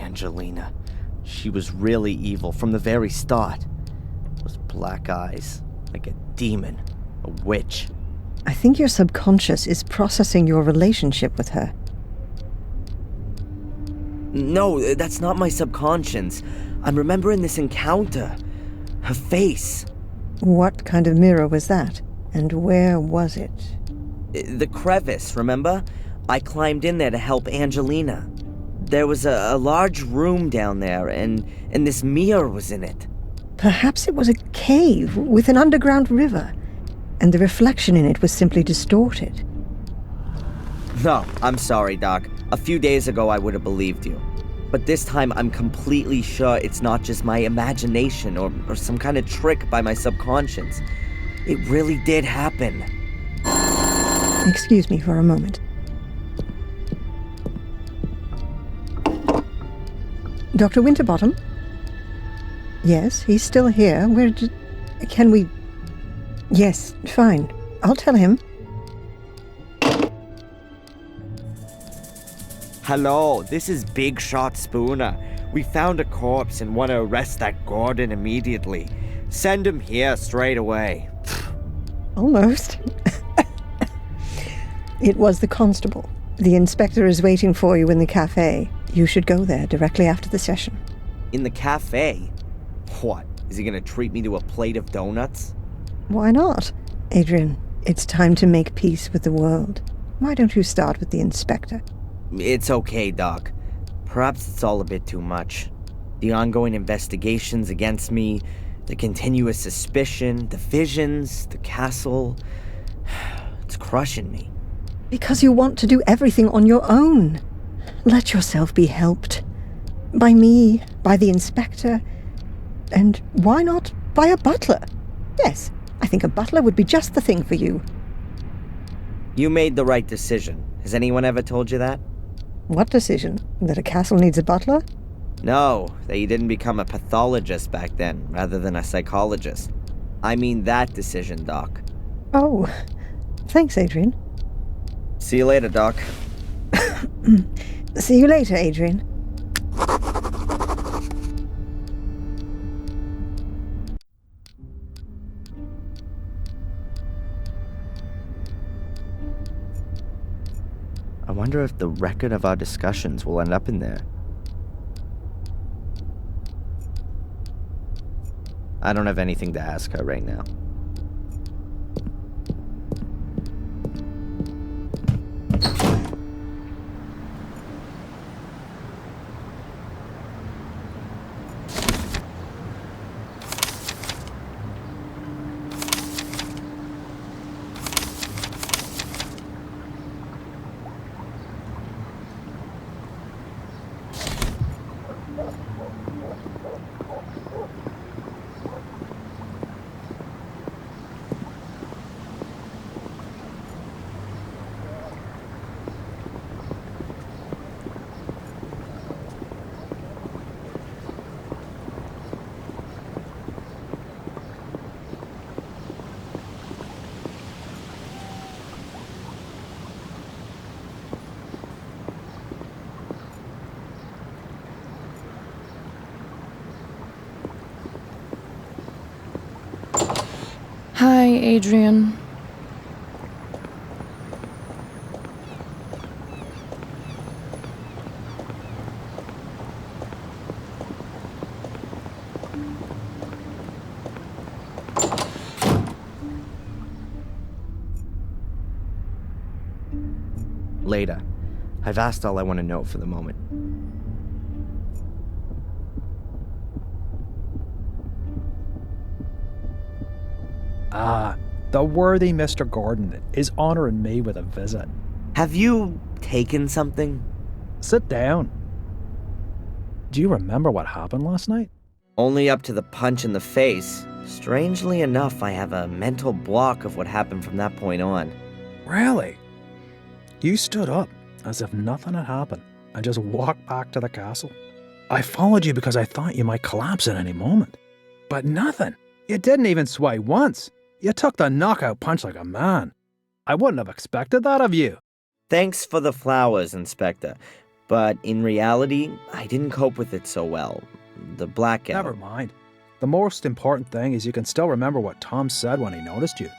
Angelina. She was really evil from the very start. Those black eyes, like a demon, a witch. I think your subconscious is processing your relationship with her. No, that's not my subconscious. I'm remembering this encounter. Her face. What kind of mirror was that? And where was it? The crevice, remember? I climbed in there to help Angelina. There was a large room down there, and this mirror was in it. Perhaps it was a cave with an underground river, and the reflection in it was simply distorted. No, I'm sorry, Doc. A few days ago I would have believed you. But this time I'm completely sure it's not just my imagination or some kind of trick by my subconscious. It really did happen. Excuse me for a moment. Dr. Winterbottom? Yes, he's still here. Can we... Yes, fine. I'll tell him. Hello, this is Big Shot Spooner. We found a corpse and want to arrest that Gordon immediately. Send him here straight away. Almost. It was the constable. The inspector is waiting for you in the cafe. You should go there directly after the session. In the cafe? What? Is he gonna treat me to a plate of donuts? Why not? Adrian, it's time to make peace with the world. Why don't you start with the inspector? It's okay, Doc. Perhaps it's all a bit too much. The ongoing investigations against me, the continuous suspicion, the visions, the castle... It's crushing me. Because you want to do everything on your own. Let yourself be helped. By me, by the inspector, and why not by a butler? Yes, I think a butler would be just the thing for you. You made the right decision. Has anyone ever told you that? What decision? That a castle needs a butler? No, that you didn't become a pathologist back then, rather than a psychologist. I mean that decision, Doc. Oh, thanks, Adrian. See you later, Doc. See you later, Adrian. I wonder if the record of our discussions will end up in there. I don't have anything to ask her right now. Hi, Adrian. Later. I've asked all I want to know for the moment. The worthy Mr. Gordon is honoring me with a visit. Have you taken something? Sit down. Do you remember what happened last night? Only up to the punch in the face. Strangely enough, I have a mental block of what happened from that point on. Really? You stood up as if nothing had happened and just walked back to the castle. I followed you because I thought you might collapse at any moment. But nothing. You didn't even sway once. You took the knockout punch like a man. I wouldn't have expected that of you. Thanks for the flowers, Inspector. But in reality, I didn't cope with it so well. The blackout. Never mind. The most important thing is you can still remember what Tom said when he noticed you.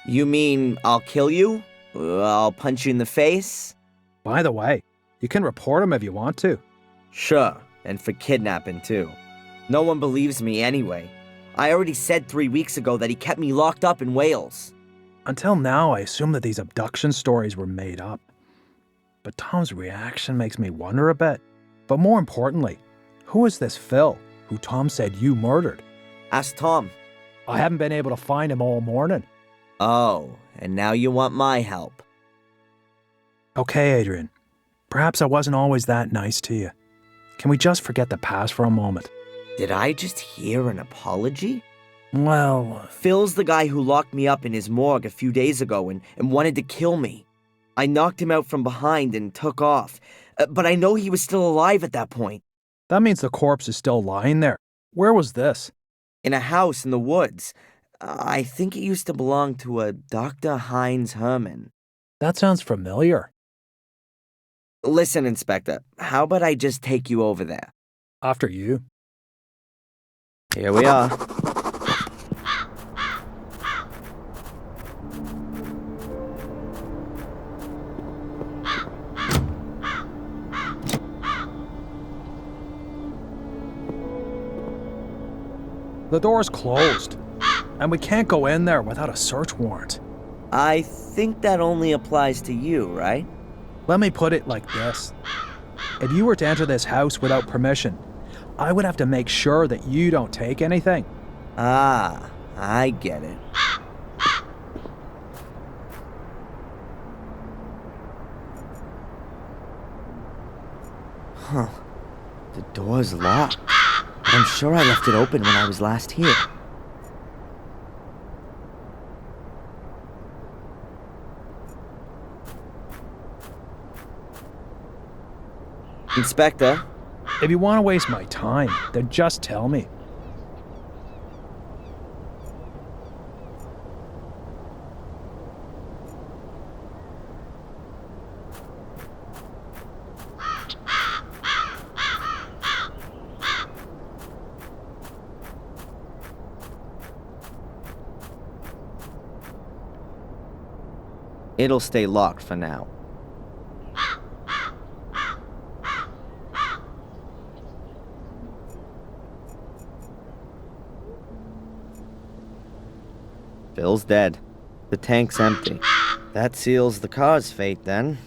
You mean I'll kill you? I'll punch you in the face? By the way, you can report him if you want to. Sure, and for kidnapping too. No one believes me anyway. I already said 3 weeks ago that he kept me locked up in Wales. Until now, I assumed that these abduction stories were made up. But Tom's reaction makes me wonder a bit. But more importantly, who is this Phil, who Tom said you murdered? Ask Tom. I haven't been able to find him all morning. Oh, and now you want my help. Okay, Adrian. Perhaps I wasn't always that nice to you. Can we just forget the past for a moment? Did I just hear an apology? Well, Phil's the guy who locked me up in his morgue a few days ago and wanted to kill me. I knocked him out from behind and took off, but I know he was still alive at that point. that means the corpse is still lying there. Where was this? In a house in the woods. I think it used to belong to a Dr. Heinz Herman. That sounds familiar. Listen, Inspector, how about I just take you over there? After you. Here we are. The door's closed, and we can't go in there without a search warrant. I think that only applies to you, right? Let me put it like this. If you were to enter this house without permission, I would have to make sure that you don't take anything. Ah, I get it. Huh. The door's locked. But I'm sure I left it open when I was last here. Inspector? If you want to waste my time, then just tell me. It'll stay locked for now. Phil's dead. The tank's empty. That seals the car's fate, then.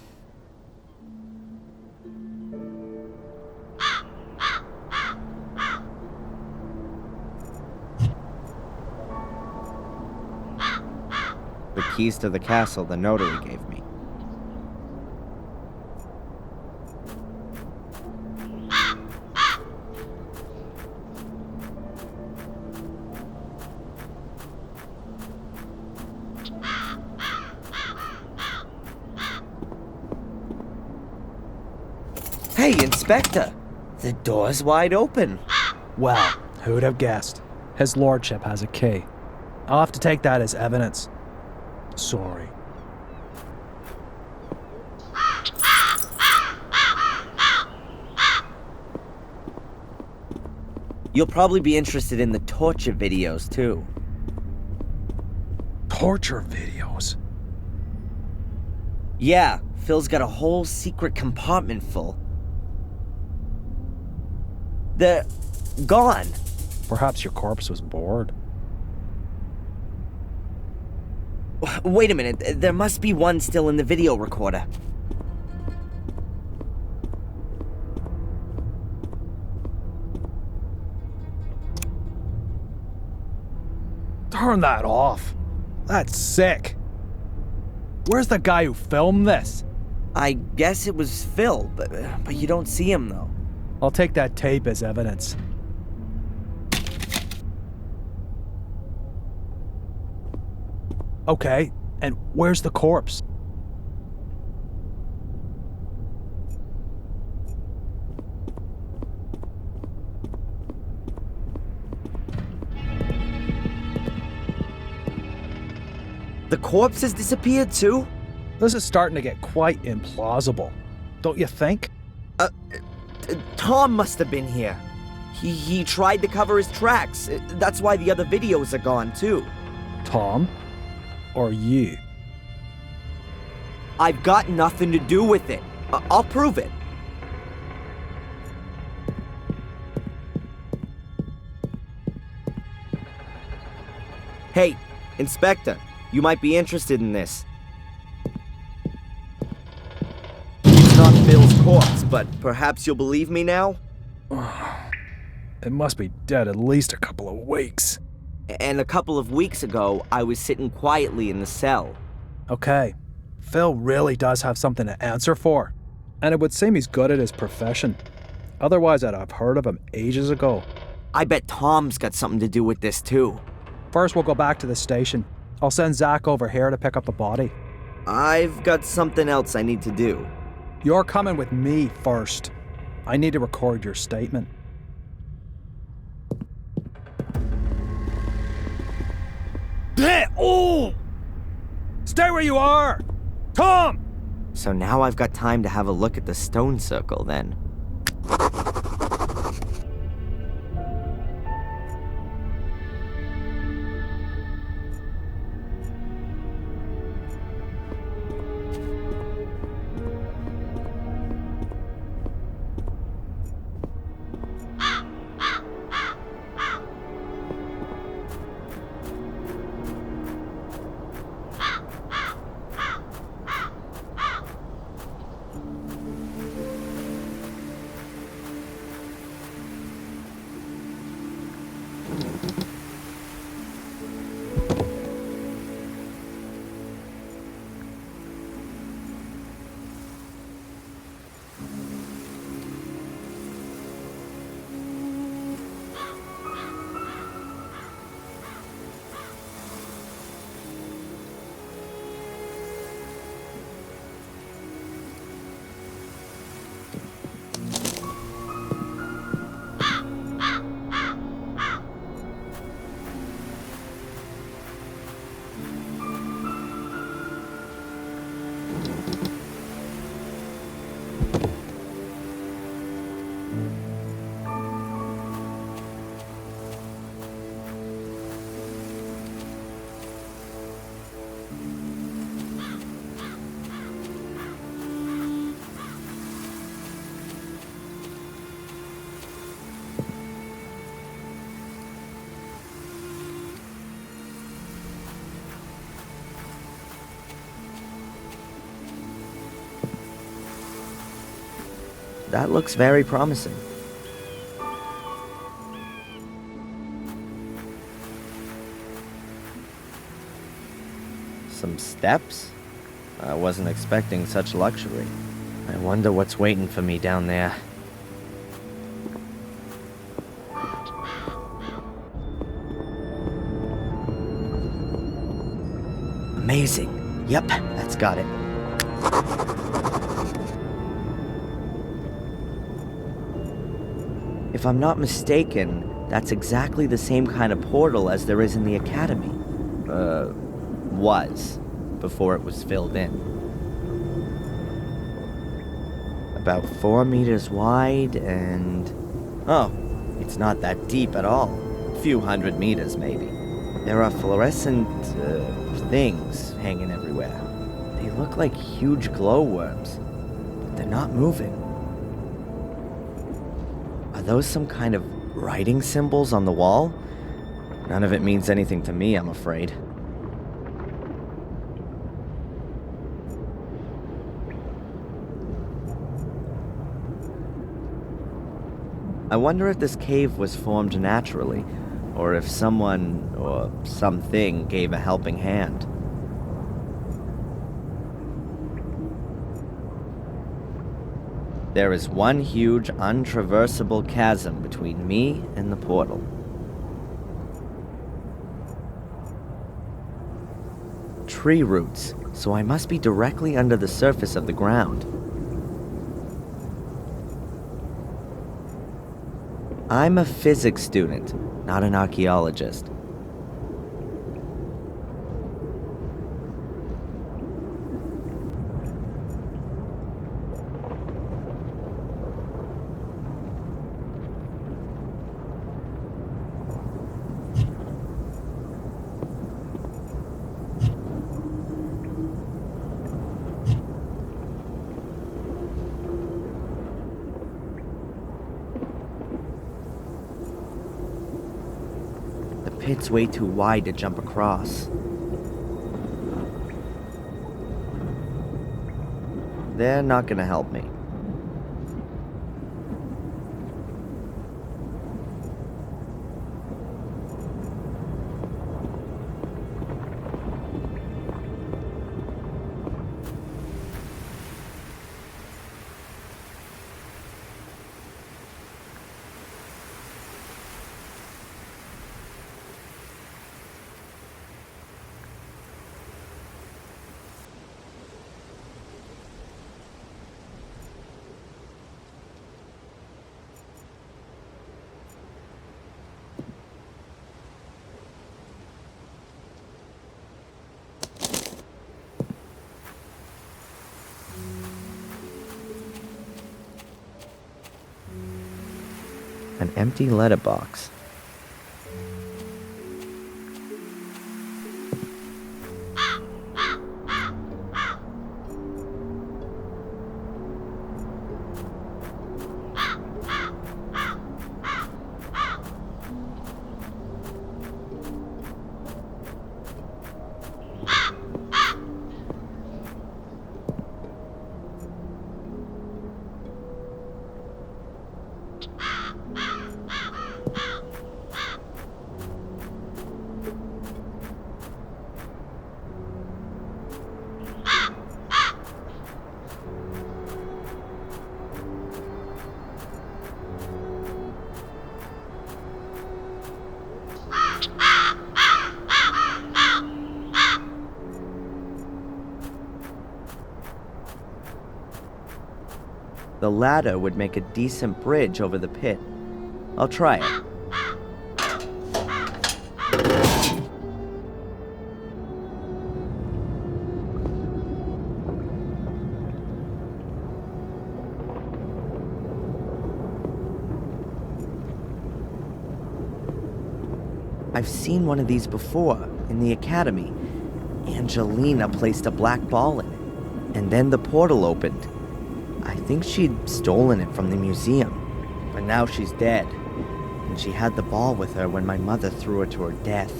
The keys to the castle the notary gave me. Hey, Inspector! The door's wide open. Well, who'd have guessed? His lordship has a key. I'll have to take that as evidence. Sorry. You'll probably be interested in the torture videos, too. Torture videos? Yeah, Phil's got a whole secret compartment full. They're gone. Perhaps your corpse was bored. Wait a minute, there must be one still in the video recorder. Turn that off. That's sick. Where's the guy who filmed this? I guess it was Phil, but you don't see him, though. I'll take that tape as evidence. Okay, and where's the corpse? The corpse has disappeared, too? This is starting to get quite implausible, don't you think? Tom must have been here. He tried to cover his tracks. That's why the other videos are gone, too. Tom? Or you? I've got nothing to do with it. I'll prove it. Hey, Inspector, you might be interested in this. It's not Bill's corpse, but perhaps you'll believe me now? It must be dead at least a couple of weeks. And a couple of weeks ago, I was sitting quietly in the cell. Okay, Phil really does have something to answer for. And it would seem he's good at his profession. Otherwise, I'd have heard of him ages ago. I bet Tom's got something to do with this, too. First, we'll go back to the station. I'll send Zach over here to pick up the body. I've got something else I need to do. You're coming with me first. I need to record your statement. Oh! Stay where you are! Tom! So now I've got time to have a look at the stone circle, then. That looks very promising. Some steps? I wasn't expecting such luxury. I wonder what's waiting for me down there. Amazing. Yep, that's got it. If I'm not mistaken, that's exactly the same kind of portal as there is in the academy. Was, before it was filled in. About 4 meters wide and... oh, it's not that deep at all. A few 100 meters, maybe. There are fluorescent, things hanging everywhere. They look like huge glowworms, but they're not moving. Are those some kind of writing symbols on the wall? None of it means anything to me, I'm afraid. I wonder if this cave was formed naturally, or if someone or something gave a helping hand. There is one huge, untraversable chasm between me and the portal. Tree roots, so I must be directly under the surface of the ground. I'm a physics student, not an archaeologist. pit's way too wide to jump across. They're not gonna help me. An empty letterbox. The ladder would make a decent bridge over the pit. I'll try it. I've seen one of these before, in the academy. Angelina placed a black ball in it, and then the portal opened. I think she'd stolen it from the museum, but now she's dead, and she had the ball with her when my mother threw her to her death.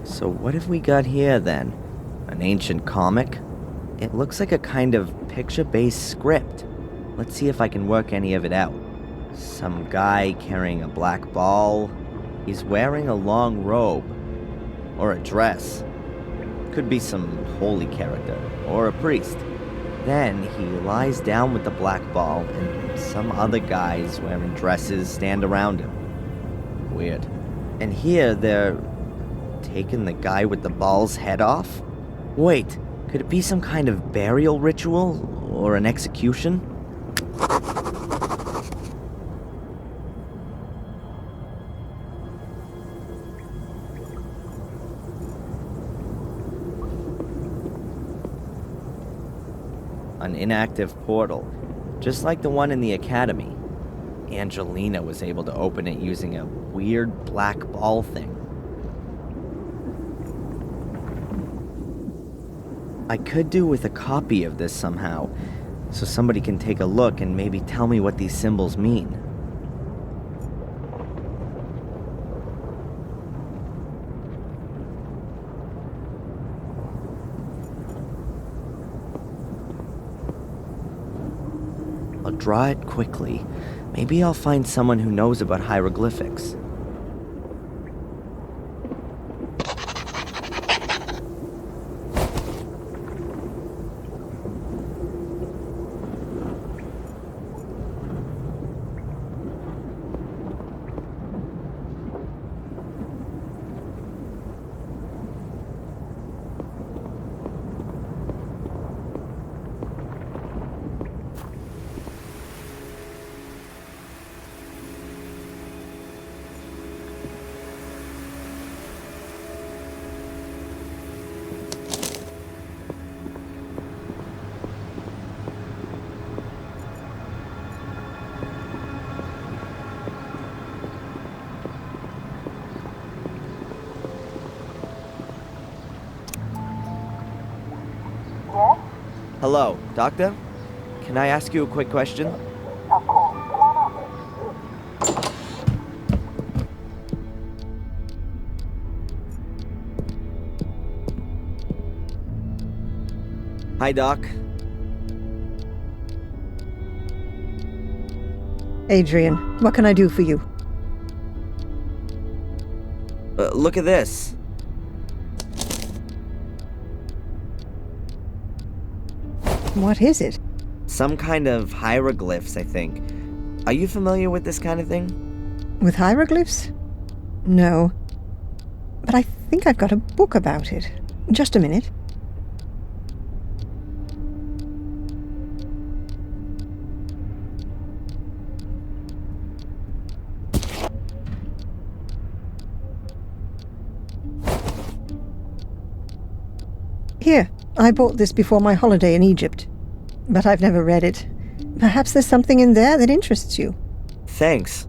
So what have we got here then? An ancient comic? It looks like a kind of picture-based script. Let's see if I can work any of it out. Some guy carrying a black ball. He's wearing a long robe. Or a dress. Could be some holy character, or a priest. Then he lies down with the black ball, and some other guys wearing dresses stand around him. Weird. And here they're taking the guy with the ball's head off? Wait, could it be some kind of burial ritual, or an execution? An inactive portal, just like the one in the academy. Angelina was able to open it using a weird black ball thing. I could do with a copy of this somehow, so somebody can take a look and maybe tell me what these symbols mean. I'll draw it quickly. Maybe I'll find someone who knows about hieroglyphics. Hello, Doctor? can I ask you a quick question? Hi, Doc. Adrian, what can I do for you? Look at this. What is it? Some kind of hieroglyphs, I think. Are you familiar with this kind of thing? With hieroglyphs? No. But I think I've got a book about it. Just a minute. Here, I bought this before my holiday in Egypt. But I've never read it. Perhaps there's something in there that interests you. Thanks.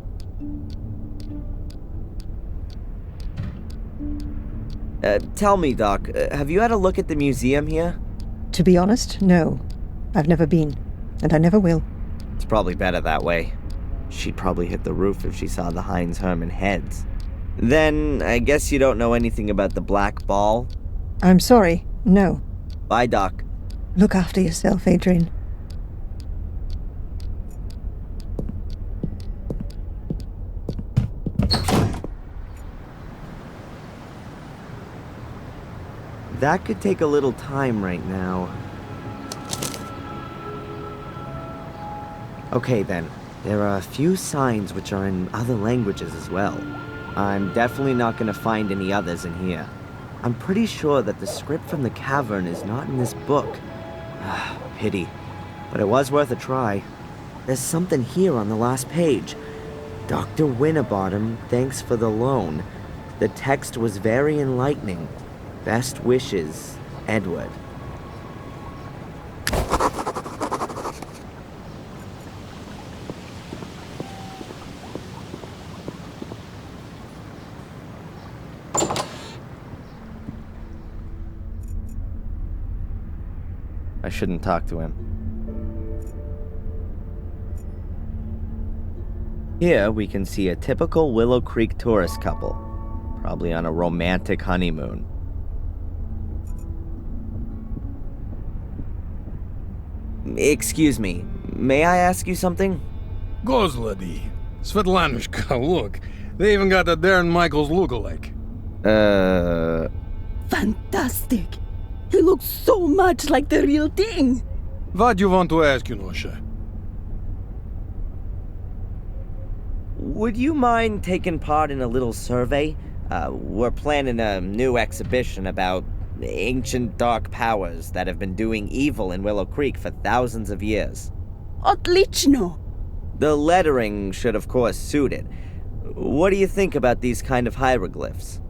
Tell me, Doc, have you had a look at the museum here? To be honest, no. I've never been, and I never will. It's probably better that way. She'd probably hit the roof if she saw the Heinz Hermann heads. Then, I guess you don't know anything about the Black Ball? I'm sorry, no. Bye, Doc. Look after yourself, Adrian. That could take a little time right now. Okay then, there are a few signs which are in other languages as well. I'm definitely not going to find any others in here. I'm pretty sure that the script from the cavern is not in this book. Pity. But it was worth a try. There's something here on the last page. Dr. Winterbottom, thanks for the loan. The text was very enlightening. Best wishes, Edward. I shouldn't talk to him. Here we can see a typical Willow Creek tourist couple, probably on a romantic honeymoon. Excuse me, may I ask you something? Gozlady. Svetlanushka, look. They even got a Darren Michaels lookalike. Fantastic! He looks so much like the real thing! What do you want to ask, Yunosha? Would you mind taking part in a little survey? We're planning a new exhibition about ancient dark powers that have been doing evil in Willow Creek for thousands of years. Отлично! The lettering should of course suit it. What do you think about these kind of hieroglyphs?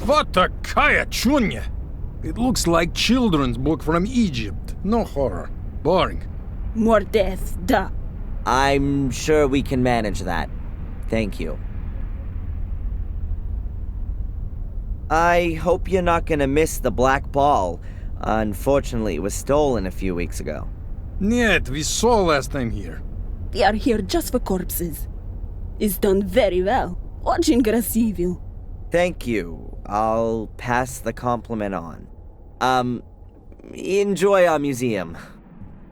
What a kaya chunya! It looks like children's book from Egypt. No horror. Boring. More death, da. I'm sure we can manage that. Thank you. I hope you're not gonna miss the black ball. Unfortunately, it was stolen a few weeks ago. Нет, we saw last time here. They are here just for corpses. It's done very well. Очень красиво. Thank you. I'll pass the compliment on. Enjoy our museum.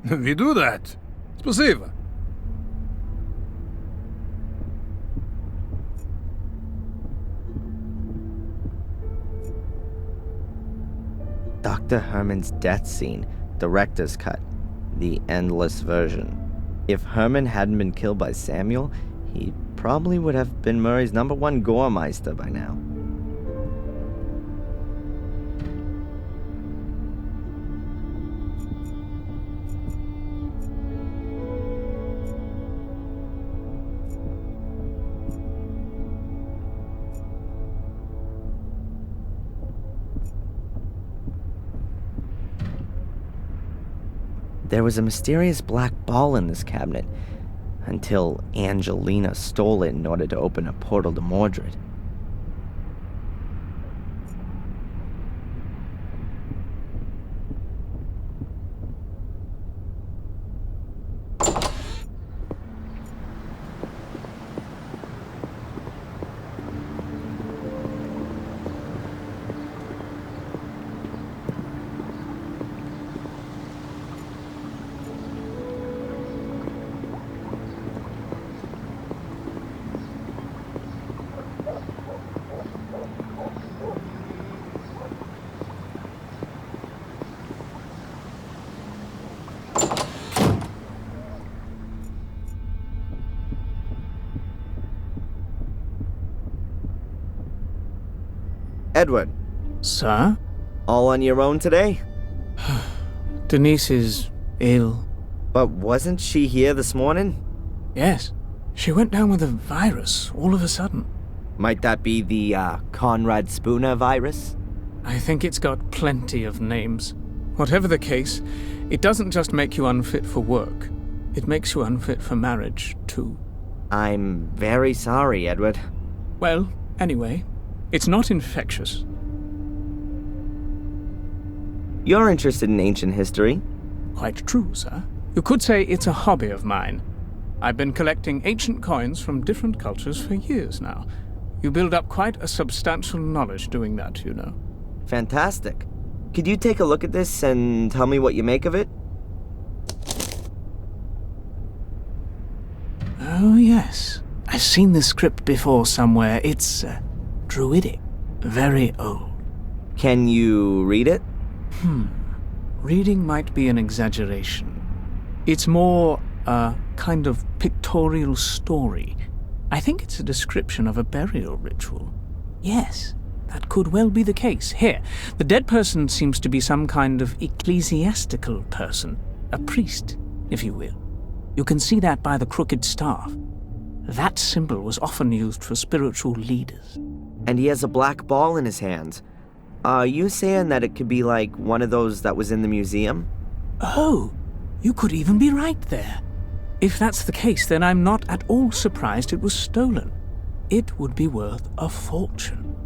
We do that. Спасибо. Dr. Herman's death scene, director's cut, the endless version. If Herman hadn't been killed by Samuel, he probably would have been Murray's #1 Goremeister by now. There was a mysterious black ball in this cabinet, until Angelina stole it in order to open a portal to Mordred. Edward, Sir? all on your own today? Denise is ill. But wasn't she here this morning? Yes. She went down with a virus all of a sudden. Might that be the Conrad Spooner virus? I think it's got plenty of names. Whatever the case, it doesn't just make you unfit for work. It makes you unfit for marriage, too. I'm very sorry, Edward. Well, anyway, it's not infectious. You're interested in ancient history? Quite true, sir. You could say it's a hobby of mine. I've been collecting ancient coins from different cultures for years now. You build up quite a substantial knowledge doing that, you know. Fantastic. Could you take a look at this and tell me what you make of it? Oh, yes. I've seen this script before somewhere. It's druidic. Very old. Can you read it? Reading might be an exaggeration. It's more a kind of pictorial story. I think it's a description of a burial ritual. Yes, that could well be the case. Here, the dead person seems to be some kind of ecclesiastical person. A priest, if you will. You can see that by the crooked staff. That symbol was often used for spiritual leaders. And he has a black ball in his hand. Are you saying that it could be like one of those that was in the museum? Oh, you could even be right there. If that's the case, then I'm not at all surprised it was stolen. It would be worth a fortune.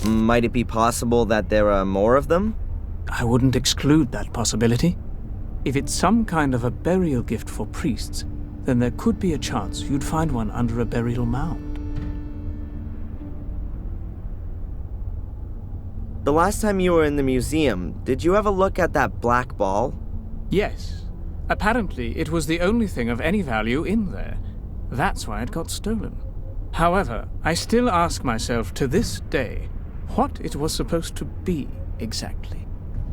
Might it be possible that there are more of them? I wouldn't exclude that possibility. If it's some kind of a burial gift for priests, then there could be a chance you'd find one under a burial mound. The last time you were in the museum, did you ever look at that black ball? Yes. Apparently, it was the only thing of any value in there. That's why it got stolen. However, I still ask myself to this day what it was supposed to be exactly.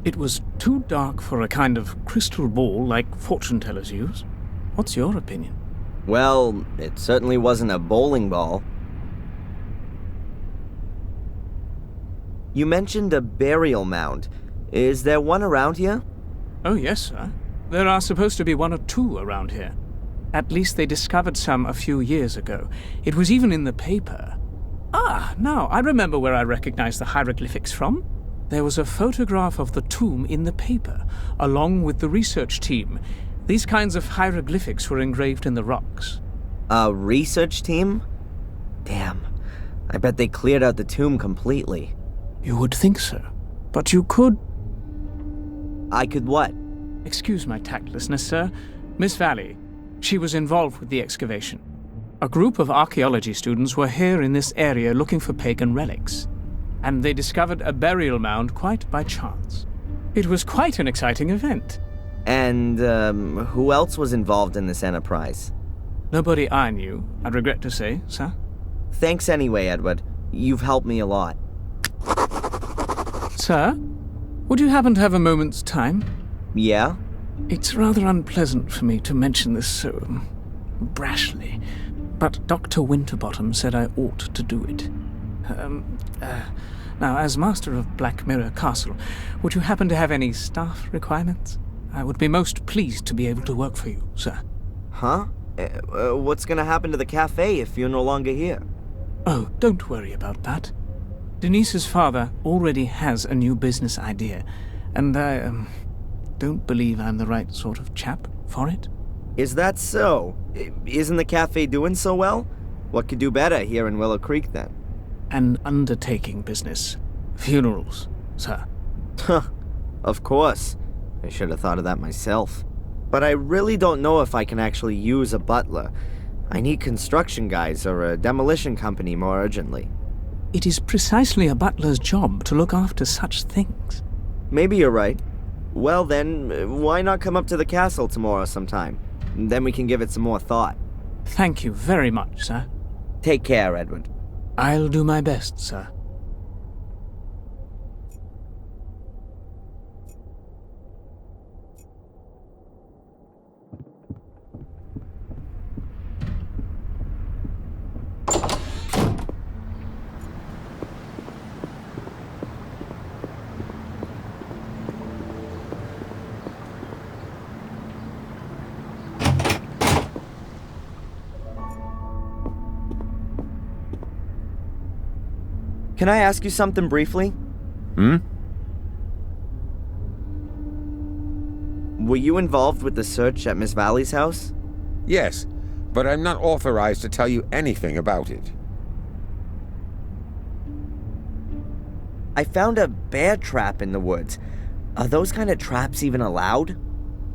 It was too dark for a kind of crystal ball like fortune tellers use. What's your opinion? Well, it certainly wasn't a bowling ball. You mentioned a burial mound. Is there one around here? Oh, yes, sir. There are supposed to be one or two around here. At least they discovered some a few years ago. It was even in the paper. Ah, now I remember where I recognize the hieroglyphics from. There was a photograph of the tomb in the paper, along with the research team. These kinds of hieroglyphics were engraved in the rocks. A research team? Damn. I bet they cleared out the tomb completely. You would think so. But you could... I could what? Excuse my tactlessness, sir. Miss Valley, she was involved with the excavation. A group of archaeology students were here in this area looking for pagan relics, and they discovered a burial mound quite by chance. It was quite an exciting event. And, who else was involved in this enterprise? Nobody I knew, I regret to say, sir. Thanks anyway, Edward. You've helped me a lot. Sir, would you happen to have a moment's time? Yeah? It's rather unpleasant for me to mention this so brashly, but Dr. Winterbottom said I ought to do it. Now, as master of Black Mirror Castle, would you happen to have any staff requirements? I would be most pleased to be able to work for you, sir. Huh? What's gonna happen to the cafe if you're no longer here? Oh, don't worry about that. Denise's father already has a new business idea, and I, don't believe I'm the right sort of chap for it. Is that so? Isn't the cafe doing so well? What could do better here in Willow Creek, then? An undertaking business. Funerals, sir. Huh. Of course. I should have thought of that myself. But I really don't know if I can actually use a butler. I need construction guys or a demolition company more urgently. It is precisely a butler's job to look after such things. Maybe you're right. Well then, why not come up to the castle tomorrow sometime? Then we can give it some more thought. Thank you very much, sir. Take care, Edward. I'll do my best, sir. Can I ask you something briefly? Hmm? Were you involved with the search at Miss Valley's house? Yes, but I'm not authorized to tell you anything about it. I found a bear trap in the woods. Are those kind of traps even allowed?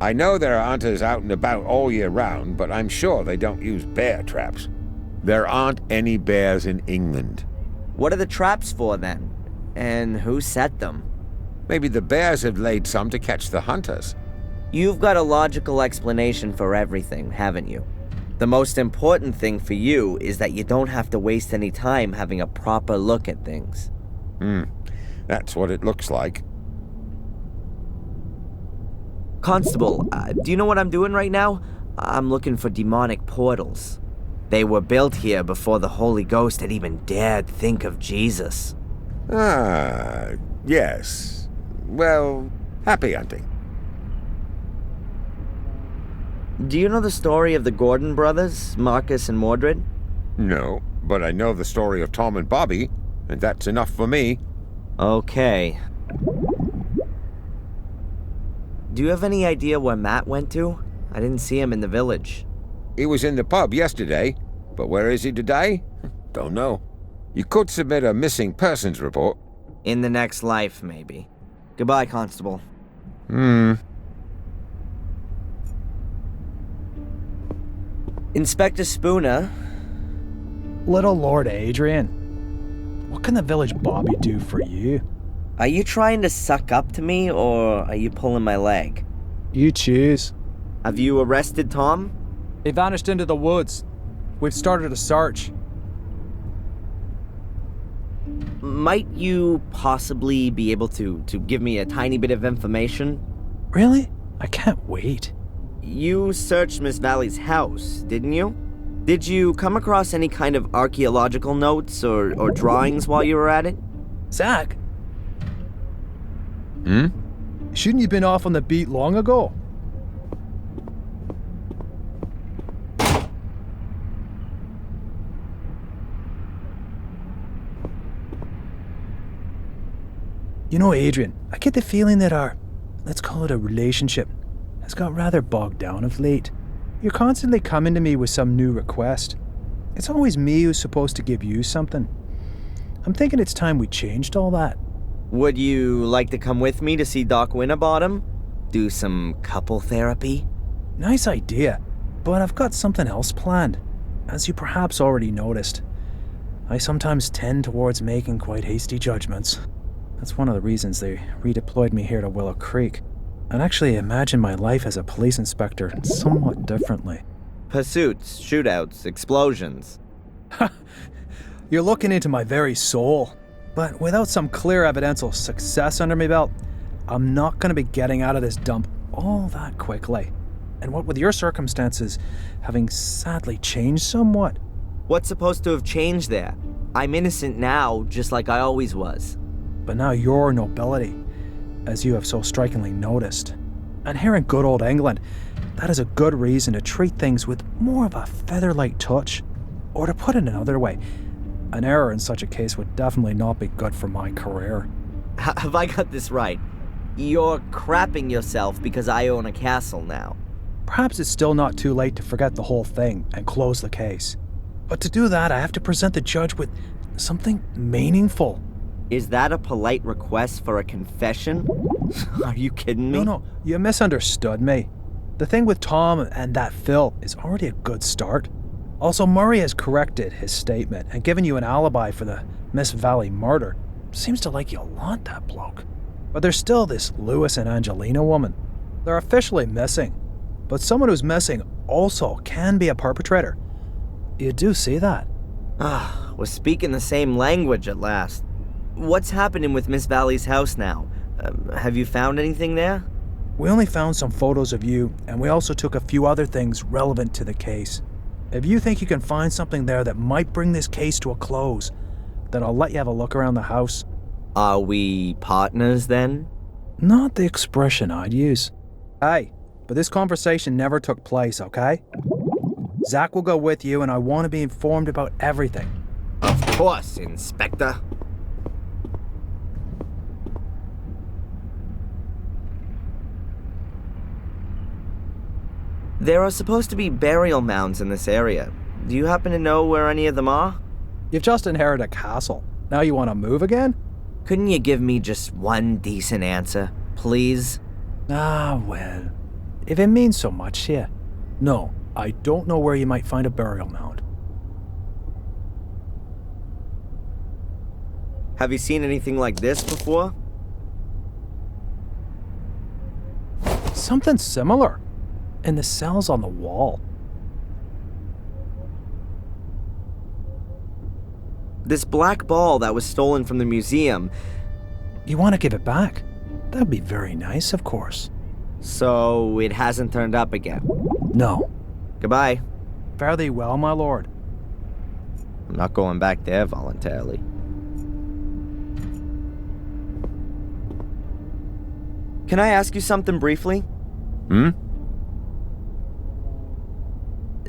I know there are hunters out and about all year round, but I'm sure they don't use bear traps. There aren't any bears in England. What are the traps for then? And who set them? Maybe the bears have laid some to catch the hunters. You've got a logical explanation for everything, haven't you? The most important thing for you is that you don't have to waste any time having a proper look at things. That's what it looks like. Constable, do you know what I'm doing right now? I'm looking for demonic portals. They were built here before the Holy Ghost had even dared think of Jesus. Ah, yes. Well, happy hunting. Do you know the story of the Gordon brothers, Marcus and Mordred? No, but I know the story of Tom and Bobby, and that's enough for me. Okay. Do you have any idea where Matt went to? I didn't see him in the village. He was in the pub yesterday, but where is he today? Don't know. You could submit a missing persons report. In the next life, maybe. Goodbye, Constable. Inspector Spooner. Little Lord Adrian, what can the village Bobby do for you? Are you trying to suck up to me, or are you pulling my leg? You choose. Have you arrested Tom? They vanished into the woods. We've started a search. Might you possibly be able to give me a tiny bit of information? Really? I can't wait. You searched Miss Valley's house, didn't you? Did you come across any kind of archaeological notes or drawings while you were at it? Zach, Shouldn't you been off on the beat long ago? You know, Adrian, I get the feeling that our, let's call it a relationship, has got rather bogged down of late. You're constantly coming to me with some new request. It's always me who's supposed to give you something. I'm thinking it's time we changed all that. Would you like to come with me to see Doc Winterbottom? Do some couple therapy? Nice idea, but I've got something else planned. As you perhaps already noticed, I sometimes tend towards making quite hasty judgments. That's one of the reasons they redeployed me here to Willow Creek. I'd actually imagine my life as a police inspector somewhat differently. Pursuits, shootouts, explosions. You're looking into my very soul. But without some clear evidential success under my belt, I'm not going to be getting out of this dump all that quickly. And what with your circumstances having sadly changed somewhat. What's supposed to have changed there? I'm innocent now, just like I always was. But now your nobility, as you have so strikingly noticed. And here in good old England, that is a good reason to treat things with more of a feather-light touch. Or to put it another way, an error in such a case would definitely not be good for my career. Have I got this right? You're crapping yourself because I own a castle now. Perhaps it's still not too late to forget the whole thing and close the case. But to do that, I have to present the judge with something meaningful. Is that a polite request for a confession? Are you kidding me? No, you misunderstood me. The thing with Tom and that Phil is already a good start. Also, Murray has corrected his statement and given you an alibi for the Miss Valley murder. Seems to like you a lot, that bloke. But there's still this Lewis and Angelina woman. They're officially missing. But someone who's missing also can be a perpetrator. You do see that? We're speaking the same language at last. What's happening with Miss Valley's house now? Have you found anything there? We only found some photos of you, and we also took a few other things relevant to the case. If you think you can find something there that might bring this case to a close, then I'll let you have a look around the house. Are we partners then? Not the expression I'd use. Hey, but this conversation never took place, okay? Zach will go with you, and I want to be informed about everything. Of course, Inspector. There are supposed to be burial mounds in this area. Do you happen to know where any of them are? You've just inherited a castle. Now you want to move again? Couldn't you give me just one decent answer, please? Ah, well. If it means so much to you. No, I don't know where you might find a burial mound. Have you seen anything like this before? Something similar. In the cells on the wall. This black ball that was stolen from the museum. You want to give it back? That'd be very nice, of course. So it hasn't turned up again? No. Goodbye. Fare thee well, my lord. I'm not going back there voluntarily. Can I ask you something briefly?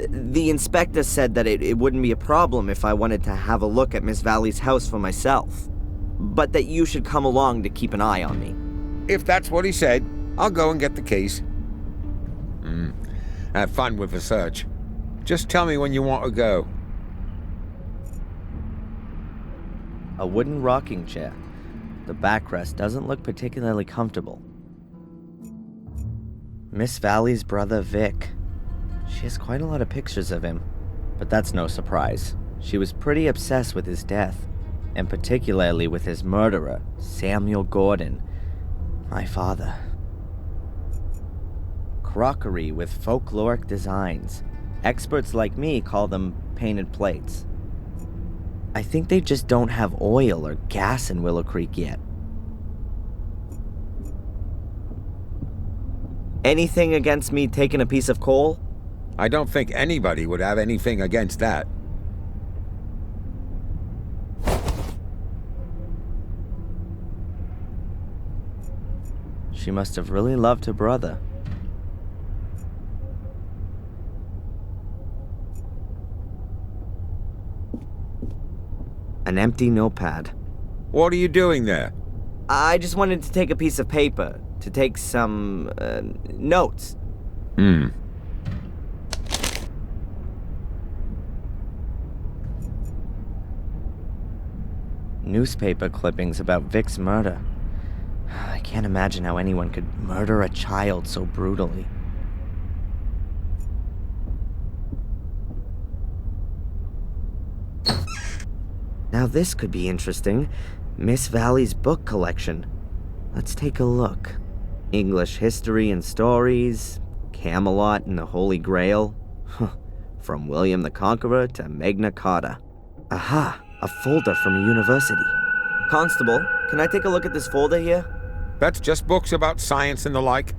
The inspector said that it wouldn't be a problem if I wanted to have a look at Miss Valley's house for myself, but that you should come along to keep an eye on me. If that's what he said, I'll go and get the keys. Have fun with the search. Just tell me when you want to go. A wooden rocking chair. The backrest doesn't look particularly comfortable. Miss Valley's brother Vic. She has quite a lot of pictures of him, but that's no surprise. She was pretty obsessed with his death, and particularly with his murderer, Samuel Gordon, my father. Crockery with folkloric designs. Experts like me call them painted plates. I think they just don't have oil or gas in Willow Creek yet. Anything against me taking a piece of coal? I don't think anybody would have anything against that. She must have really loved her brother. An empty notepad. What are you doing there? I just wanted to take a piece of paper, to take some, notes. Newspaper clippings about Vic's murder. I can't imagine how anyone could murder a child so brutally. Now this could be interesting. Miss Valley's book collection. Let's take a look. English history and stories, Camelot and the Holy Grail. From William the Conqueror to Magna Carta. Aha, a folder from a university. Constable, can I take a look at this folder here? That's just books about science and the like.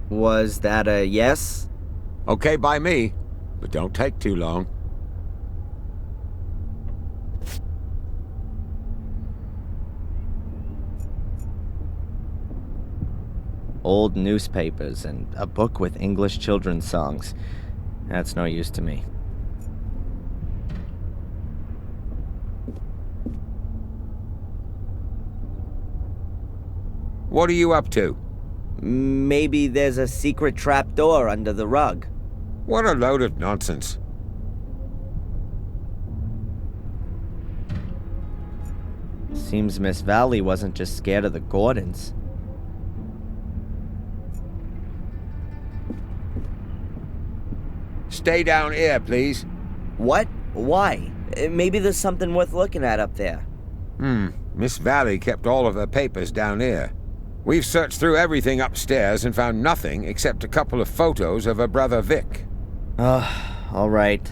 Was that a yes? Okay by me, but don't take too long. Old newspapers and a book with English children's songs. That's no use to me. What are you up to? Maybe there's a secret trapdoor under the rug. What a load of nonsense. Seems Miss Valley wasn't just scared of the Gordons. Stay down here, please. What? Why? Maybe there's something worth looking at up there. Miss Valley kept all of her papers down here. We've searched through everything upstairs and found nothing except a couple of photos of her brother Vic. All right.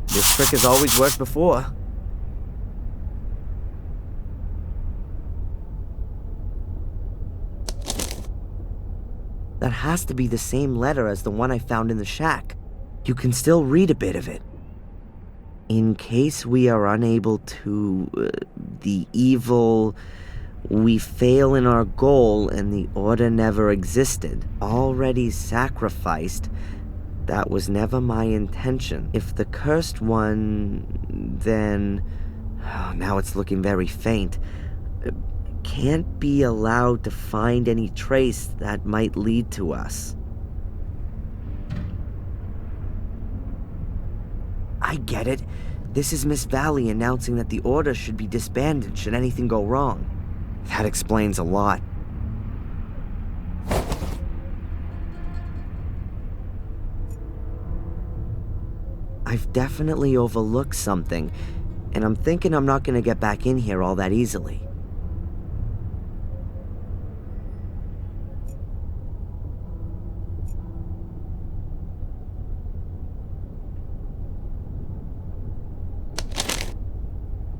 This trick has always worked before. That has to be the same letter as the one I found in the shack. You can still read a bit of it. In case we are unable to... the evil... we fail in our goal and the order never existed. Already sacrificed. That was never my intention. If the cursed one, then... Oh, now it's looking very faint. Can't be allowed to find any trace that might lead to us. I get it. This is Miss Valley announcing that the Order should be disbanded should anything go wrong. That explains a lot. I've definitely overlooked something, and I'm thinking I'm not going to get back in here all that easily.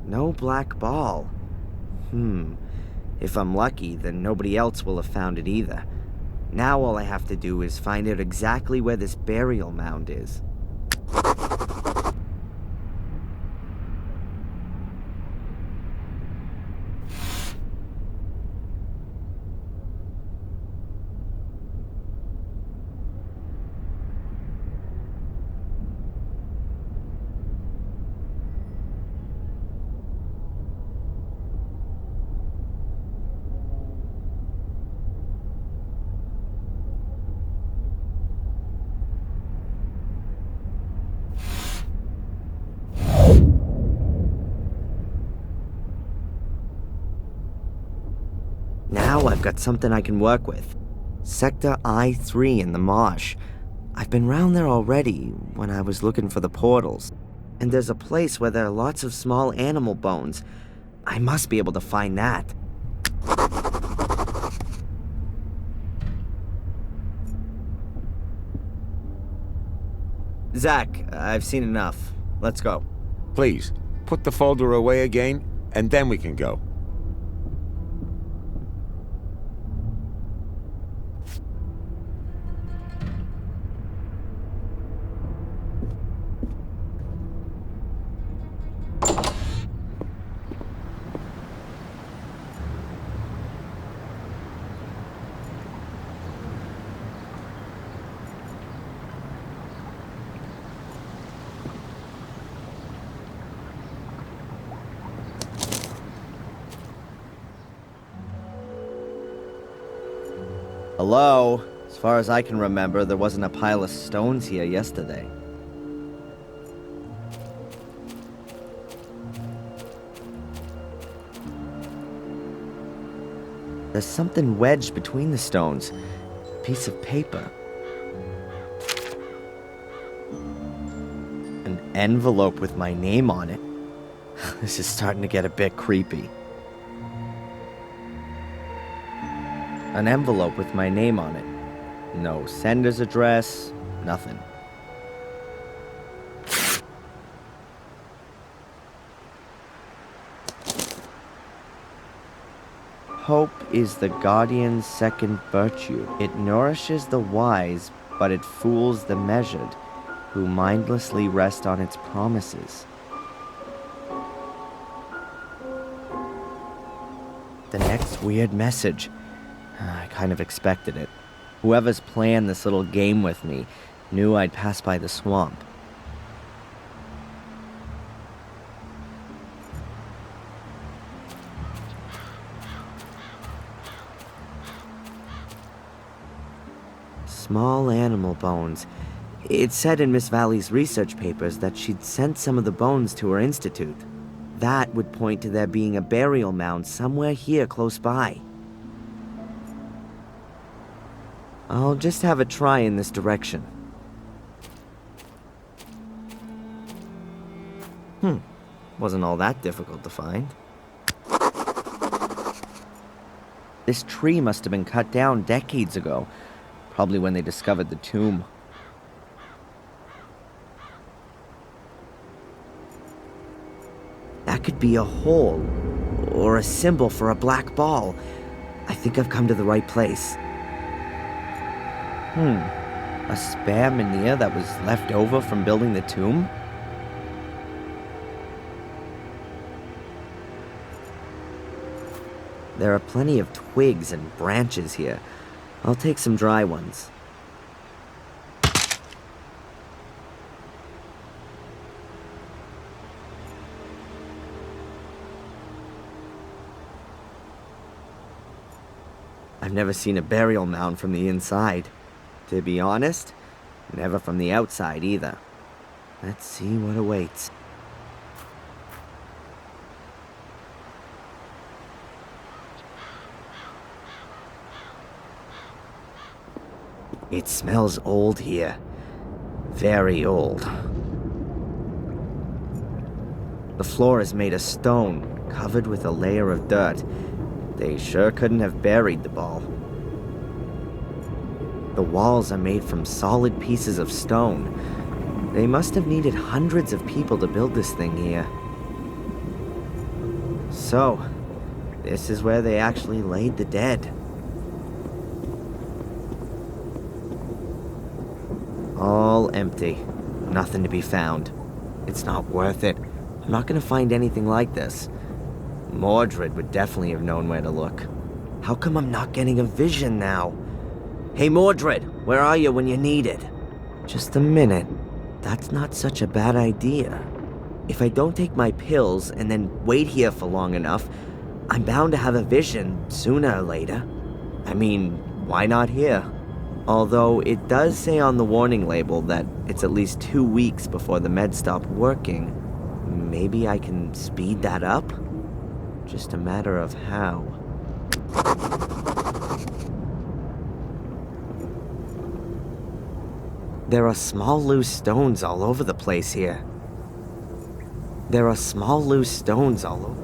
No black ball. If I'm lucky, then nobody else will have found it either. Now all I have to do is find out exactly where this burial mound is. Now I've got something I can work with. Sector I-3 in the marsh. I've been round there already when I was looking for the portals. And there's a place where there are lots of small animal bones. I must be able to find that. Zach, I've seen enough. Let's go. Please, put the folder away again, and then we can go. Hello? As far as I can remember, there wasn't a pile of stones here yesterday. There's something wedged between the stones. A piece of paper. An envelope with my name on it. This is starting to get a bit creepy. An envelope with my name on it. No sender's address, nothing. Hope is the guardian's second virtue. It nourishes the wise, but it fools the measured, who mindlessly rest on its promises. The next weird message. I kind of expected it. Whoever's planned this little game with me knew I'd pass by the swamp. Small animal bones. It said in Miss Valley's research papers that she'd sent some of the bones to her institute. That would point to there being a burial mound somewhere here close by. I'll just have a try in this direction. Wasn't all that difficult to find. This tree must have been cut down decades ago, probably when they discovered the tomb. That could be a hole, or a symbol for a black ball. I think I've come to the right place. A spare menhir that was left over from building the tomb? There are plenty of twigs and branches here. I'll take some dry ones. I've never seen a burial mound from the inside. To be honest, never from the outside either. Let's see what awaits. It smells old here. Very old. The floor is made of stone, covered with a layer of dirt. They sure couldn't have buried the ball. The walls are made from solid pieces of stone. They must have needed hundreds of people to build this thing here. So, this is where they actually laid the dead. All empty. Nothing to be found. It's not worth it. I'm not gonna find anything like this. Mordred would definitely have known where to look. How come I'm not getting a vision now? Hey Mordred, where are you when you need it? Just a minute. That's not such a bad idea. If I don't take my pills and then wait here for long enough, I'm bound to have a vision sooner or later. I mean, why not here? Although it does say on the warning label that it's at least 2 weeks before the meds stop working. Maybe I can speed that up? Just a matter of how. There are small loose stones all over the place here. There are small loose stones all over.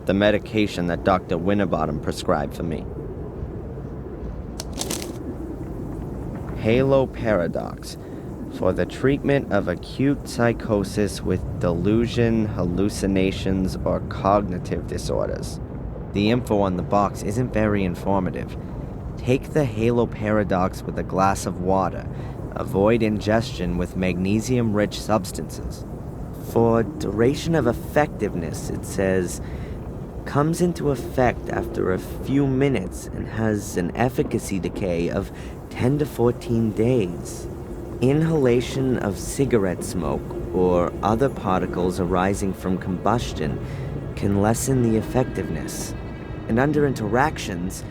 The medication that Dr. Winterbottom prescribed for me. Halo Paradox, for the treatment of acute psychosis with delusion, hallucinations, or cognitive disorders. The info on the box isn't very informative. Take the Halo Paradox with a glass of water. Avoid ingestion with magnesium-rich substances. For duration of effectiveness, it says, comes into effect after a few minutes and has an efficacy decay of 10 to 14 days. Inhalation of cigarette smoke or other particles arising from combustion can lessen the effectiveness. And under interactions,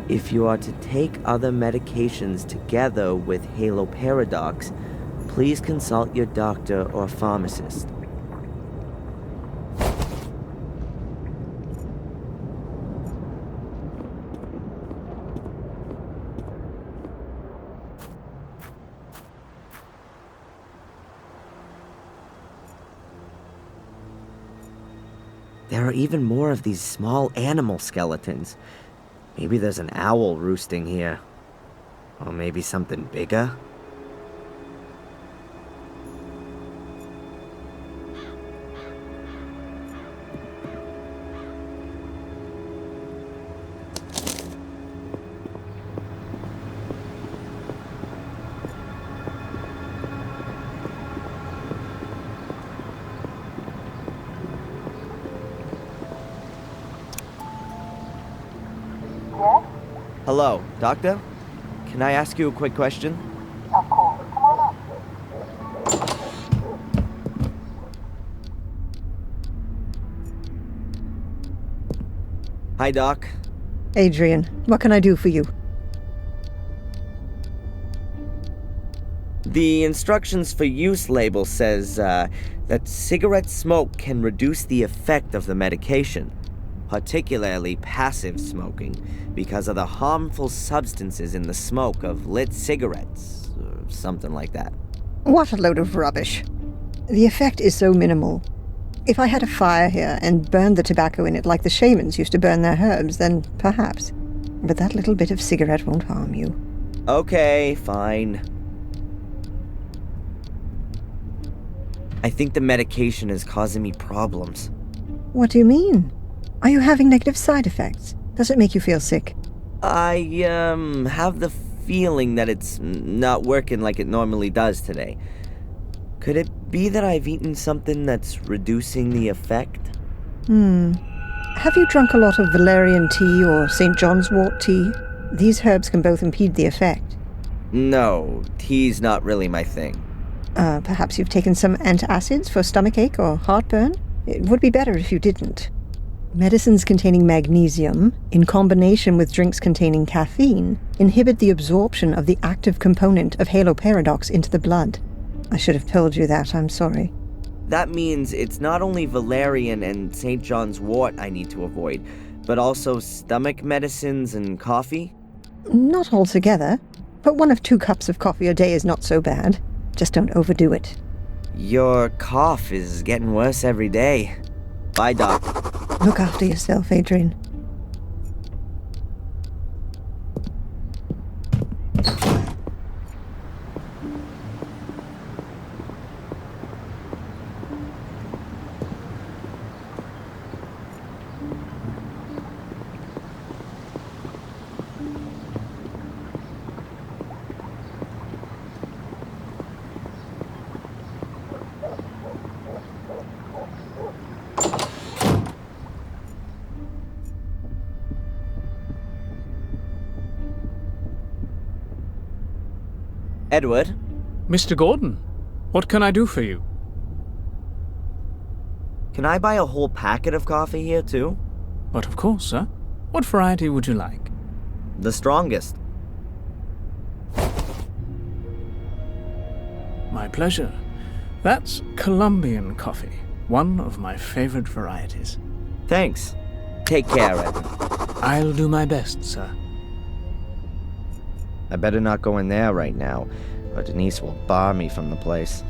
if you are to take other medications together with Halo Paradox, please consult your doctor or pharmacist. There are even more of these small animal skeletons. Maybe there's an owl roosting here. Or maybe something bigger? Hello, Doctor? Can I ask you a quick question? Of course. Come on up. Hi, Doc. Adrian, what can I do for you? The instructions for use label says that cigarette smoke can reduce the effect of the medication, particularly passive smoking, because of the harmful substances in the smoke of lit cigarettes, or something like that. What a load of rubbish. The effect is so minimal. If I had a fire here and burned the tobacco in it like the shamans used to burn their herbs, then perhaps. But that little bit of cigarette won't harm you. Okay, fine. I think the medication is causing me problems. What do you mean? Are you having negative side effects? Does it make you feel sick? I, have the feeling that it's not working like it normally does today. Could it be that I've eaten something that's reducing the effect? Have you drunk a lot of valerian tea or St. John's wort tea? These herbs can both impede the effect. No, tea's not really my thing. Perhaps you've taken some antacids for stomachache or heartburn? It would be better if you didn't. Medicines containing magnesium, in combination with drinks containing caffeine, inhibit the absorption of the active component of haloparadox into the blood. I should have told you that, I'm sorry. That means it's not only valerian and St. John's wort I need to avoid, but also stomach medicines and coffee? Not altogether, but 1 of 2 cups of coffee a day is not so bad. Just don't overdo it. Your cough is getting worse every day. Bye, Doc. Look after yourself, Adrian. Edward? Mr. Gordon, what can I do for you? Can I buy a whole packet of coffee here, too? But of course, sir. What variety would you like? The strongest. My pleasure. That's Colombian coffee, one of my favorite varieties. Thanks. Take care, Edward. I'll do my best, sir. I better not go in there right now, or Denise will bar me from the place.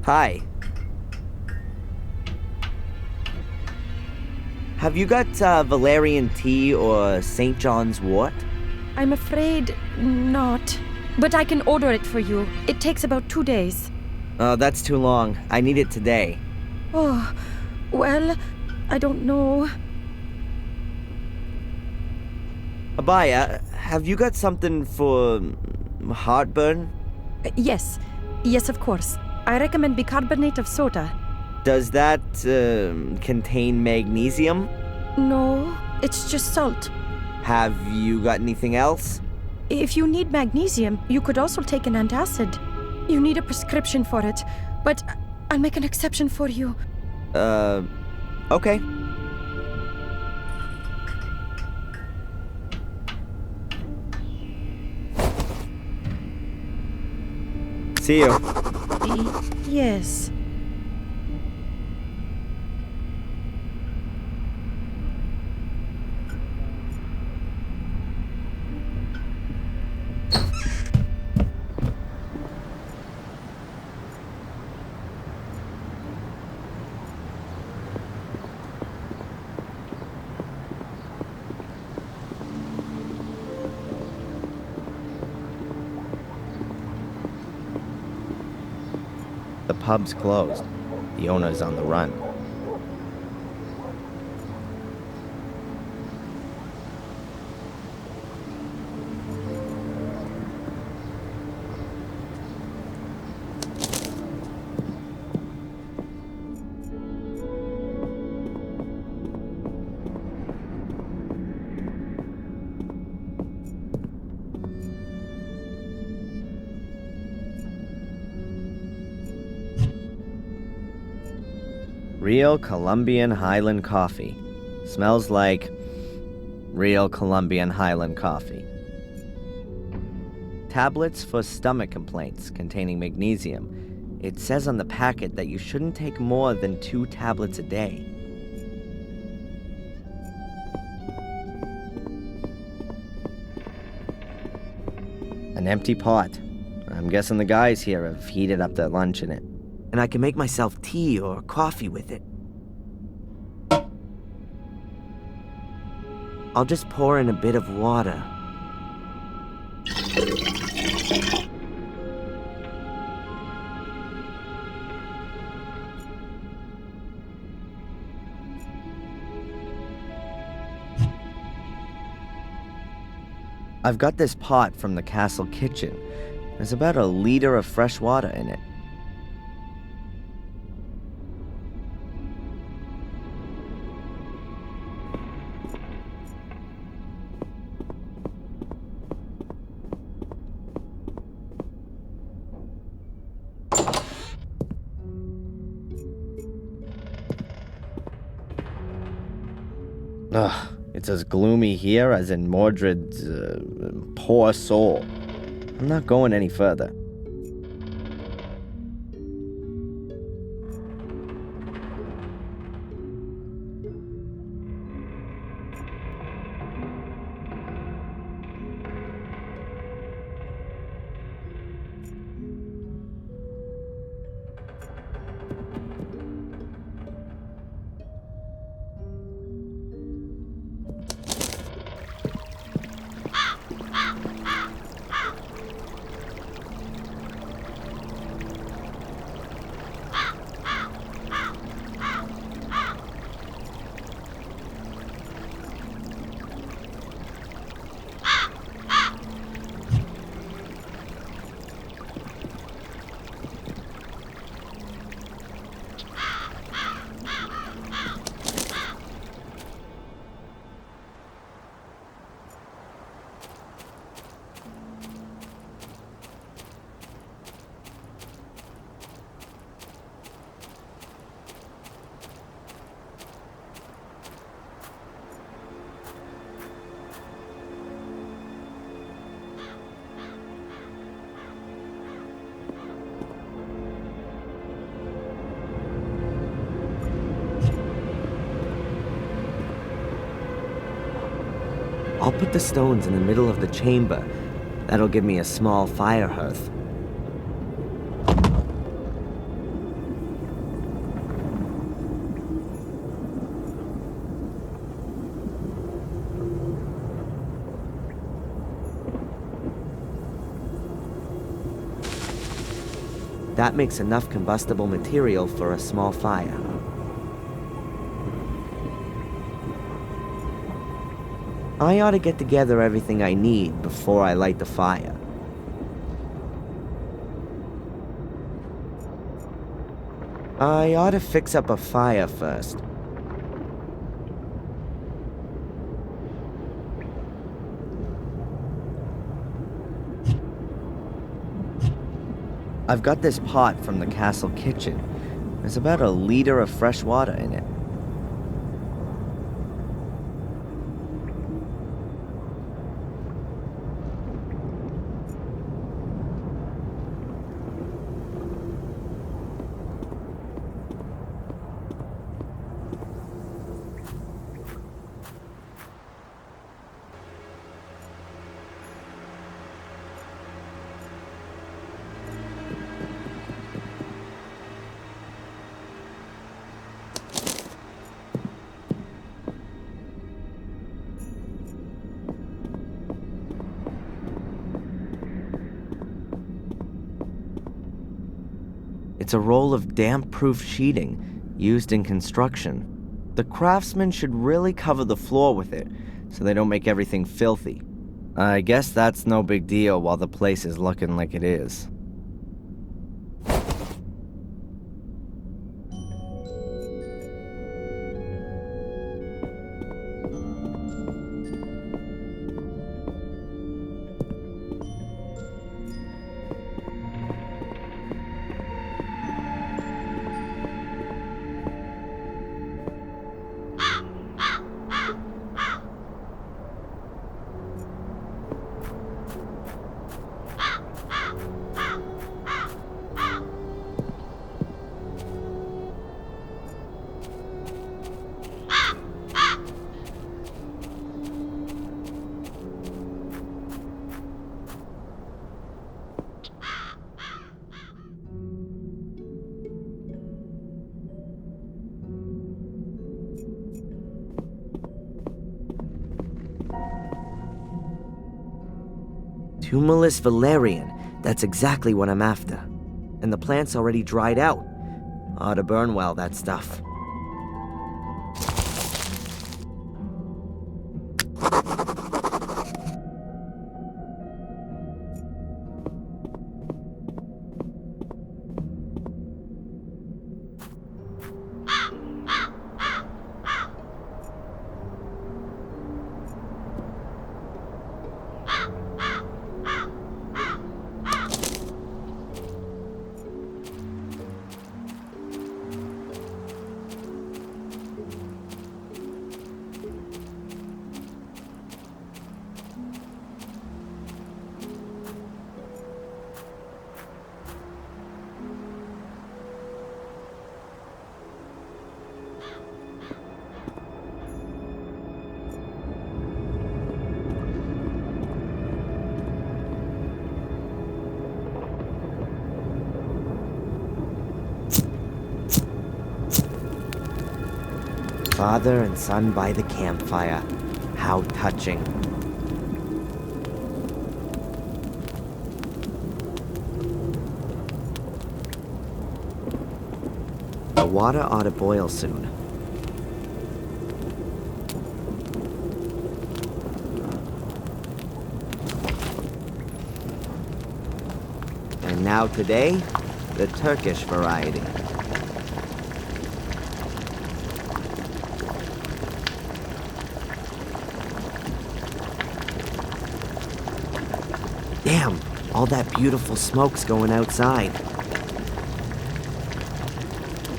Hi. Have you got valerian tea or St. John's wort? I'm afraid not. But I can order it for you. It takes about 2 days. That's too long. I need it today. Oh, well, I don't know. Abaya, have you got something for heartburn? Yes. Yes, of course. I recommend bicarbonate of soda. Does that contain magnesium? No, it's just salt. Have you got anything else? If you need magnesium, you could also take an antacid. You need a prescription for it, but I'll make an exception for you. Okay. See you. Yes. The pub's closed. The owner's on the run. Real Colombian Highland coffee. Smells like real Colombian Highland coffee. Tablets for stomach complaints containing magnesium. It says on the packet that you shouldn't take more than 2 tablets a day. An empty pot. I'm guessing the guys here have heated up their lunch in it. And I can make myself tea or coffee with it. I'll just pour in a bit of water. I've got this pot from the castle kitchen. There's about 1 liter of fresh water in it. Ugh, it's as gloomy here as in Mordred's poor soul. I'm not going any further. I'll put the stones in the middle of the chamber. That'll give me a small fire hearth. That makes enough combustible material for a small fire. I ought to get together everything I need before I light the fire. I ought to fix up a fire first. I've got this pot from the castle kitchen. There's about 1 liter of fresh water in it. It's a roll of damp-proof sheeting used in construction. The craftsmen should really cover the floor with it so they don't make everything filthy. I guess that's no big deal while the place is looking like it is. Tumulus valerian. That's exactly what I'm after. And the plant's already dried out. Ought to burn well, that stuff. Father and son by the campfire. How touching. The water ought to boil soon. And now today, the Turkish variety. Damn, all that beautiful smoke's going outside.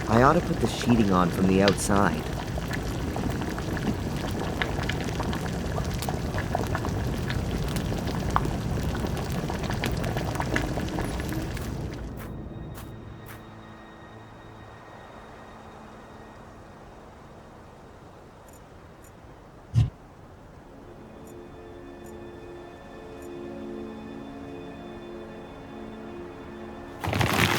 I ought to put the sheeting on from the outside.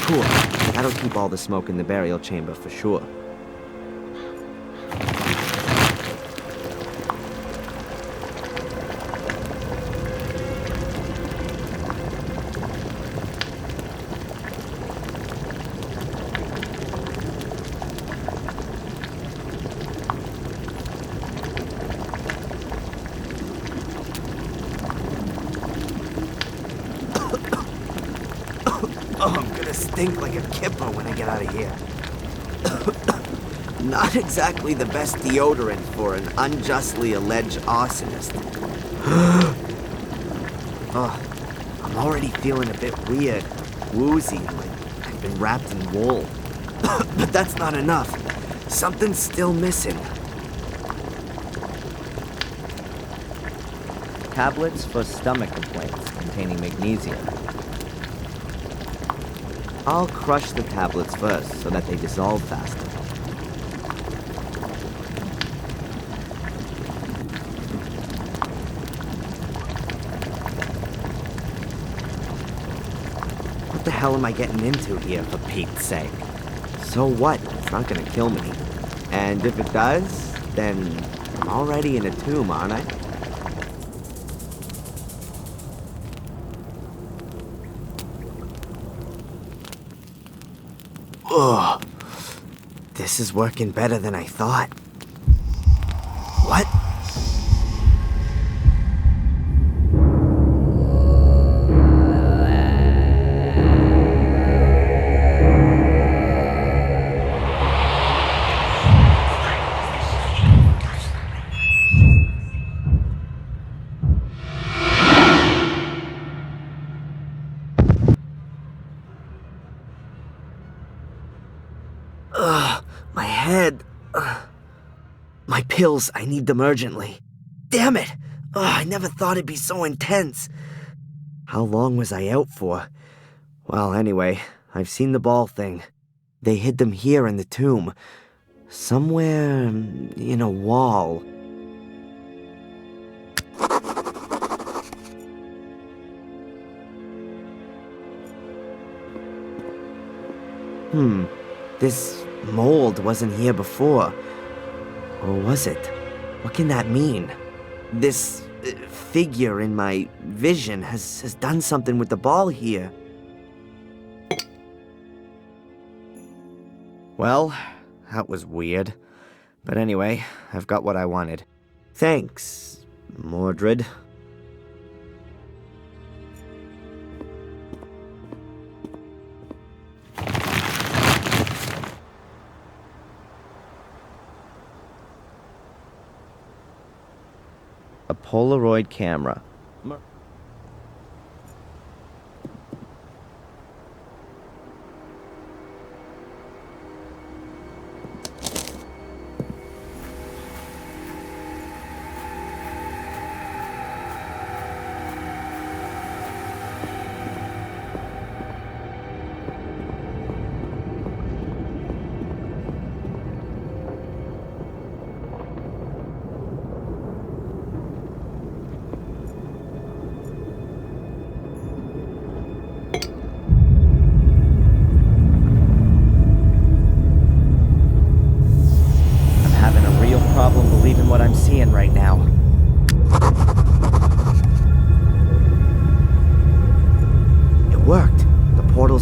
Cool. That'll keep all the smoke in the burial chamber for sure. Stink like a kipper when I get out of here. Not exactly the best deodorant for an unjustly alleged arsonist. Oh, I'm already feeling a bit weird, woozy, like I've been wrapped in wool. But that's not enough. Something's still missing. Tablets for stomach complaints containing magnesium. I'll crush the tablets first so that they dissolve faster. What the hell am I getting into here, for Pete's sake? So what? It's not gonna kill me. And if it does, then I'm already in a tomb, aren't I? Ugh. This is working better than I thought. What? My head. My pills, I need them urgently. Damn it! I never thought it'd be so intense. How long was I out for? Well, anyway, I've seen the ball thing. They hid them here in the tomb. Somewhere in a wall. This mold wasn't here before. Or was it? What can that mean? This figure in my vision has done something with the ball here. Well, that was weird. But anyway, I've got what I wanted. Thanks, Mordred. A Polaroid camera.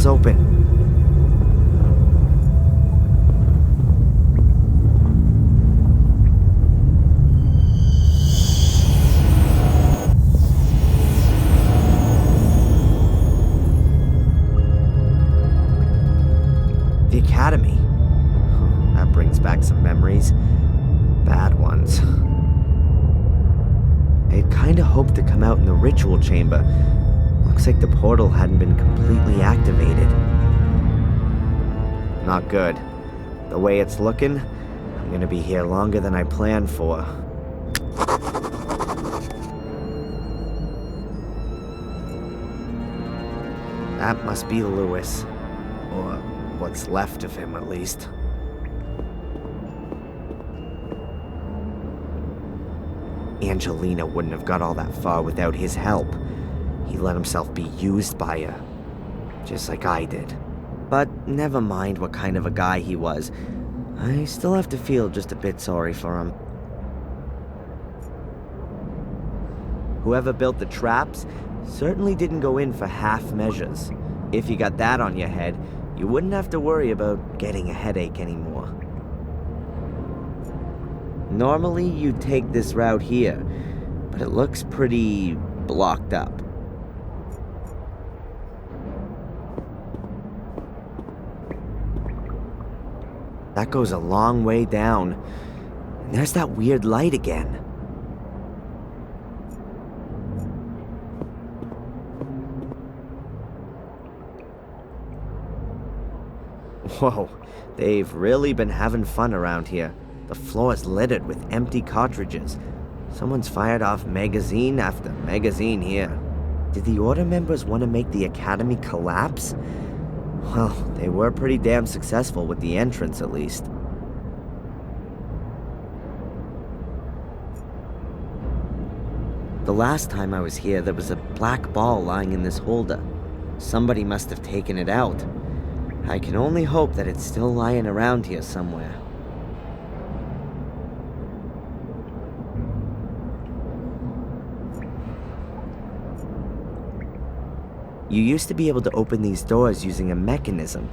portal's open. The Academy. That brings back some memories. Bad ones. I had kinda hoped to come out in the ritual chamber. Looks like the portal hadn't been completely activated. Not good. The way it's looking, I'm gonna be here longer than I planned for. That must be Lewis. Or what's left of him, at least. Angelina wouldn't have got all that far without his help. He let himself be used by her, just like I did. But never mind what kind of a guy he was. I still have to feel just a bit sorry for him. Whoever built the traps certainly didn't go in for half measures. If you got that on your head, you wouldn't have to worry about getting a headache anymore. Normally you'd take this route here, but it looks pretty blocked up. That goes a long way down. And there's that weird light again. Whoa, they've really been having fun around here. The floor is littered with empty cartridges. Someone's fired off magazine after magazine here. Did the Order members want to make the Academy collapse? Well, they were pretty damn successful with the entrance, at least. The last time I was here, there was a black ball lying in this holder. Somebody must have taken it out. I can only hope that it's still lying around here somewhere. You used to be able to open these doors using a mechanism.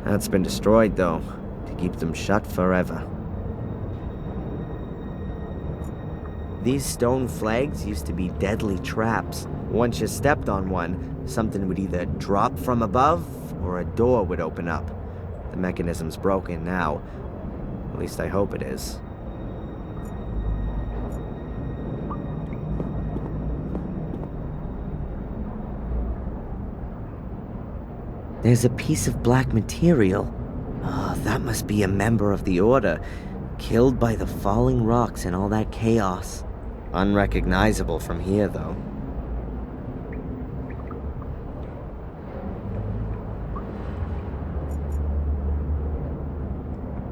That's been destroyed, though, to keep them shut forever. These stone flags used to be deadly traps. Once you stepped on one, something would either drop from above or a door would open up. The mechanism's broken now. At least I hope it is. There's a piece of black material. Oh, that must be a member of the Order, killed by the falling rocks and all that chaos. Unrecognizable from here, though.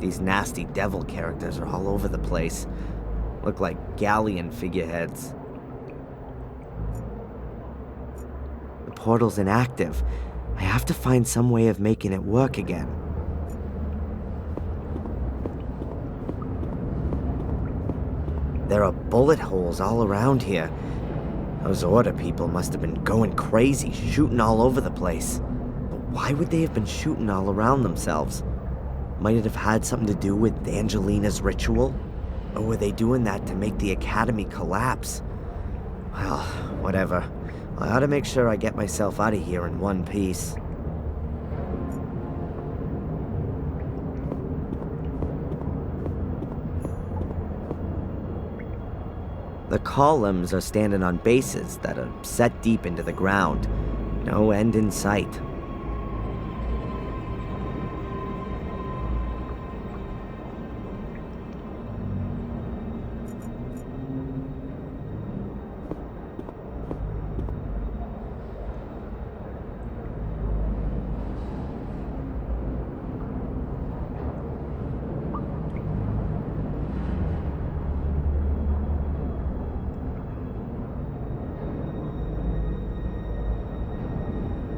These nasty devil characters are all over the place. Look like galleon figureheads. The portal's inactive. I have to find some way of making it work again. There are bullet holes all around here. Those Order people must have been going crazy, shooting all over the place. But why would they have been shooting all around themselves? Might it have had something to do with Angelina's ritual? Or were they doing that to make the Academy collapse? Well, whatever. I ought to make sure I get myself out of here in one piece. The columns are standing on bases that are set deep into the ground. No end in sight.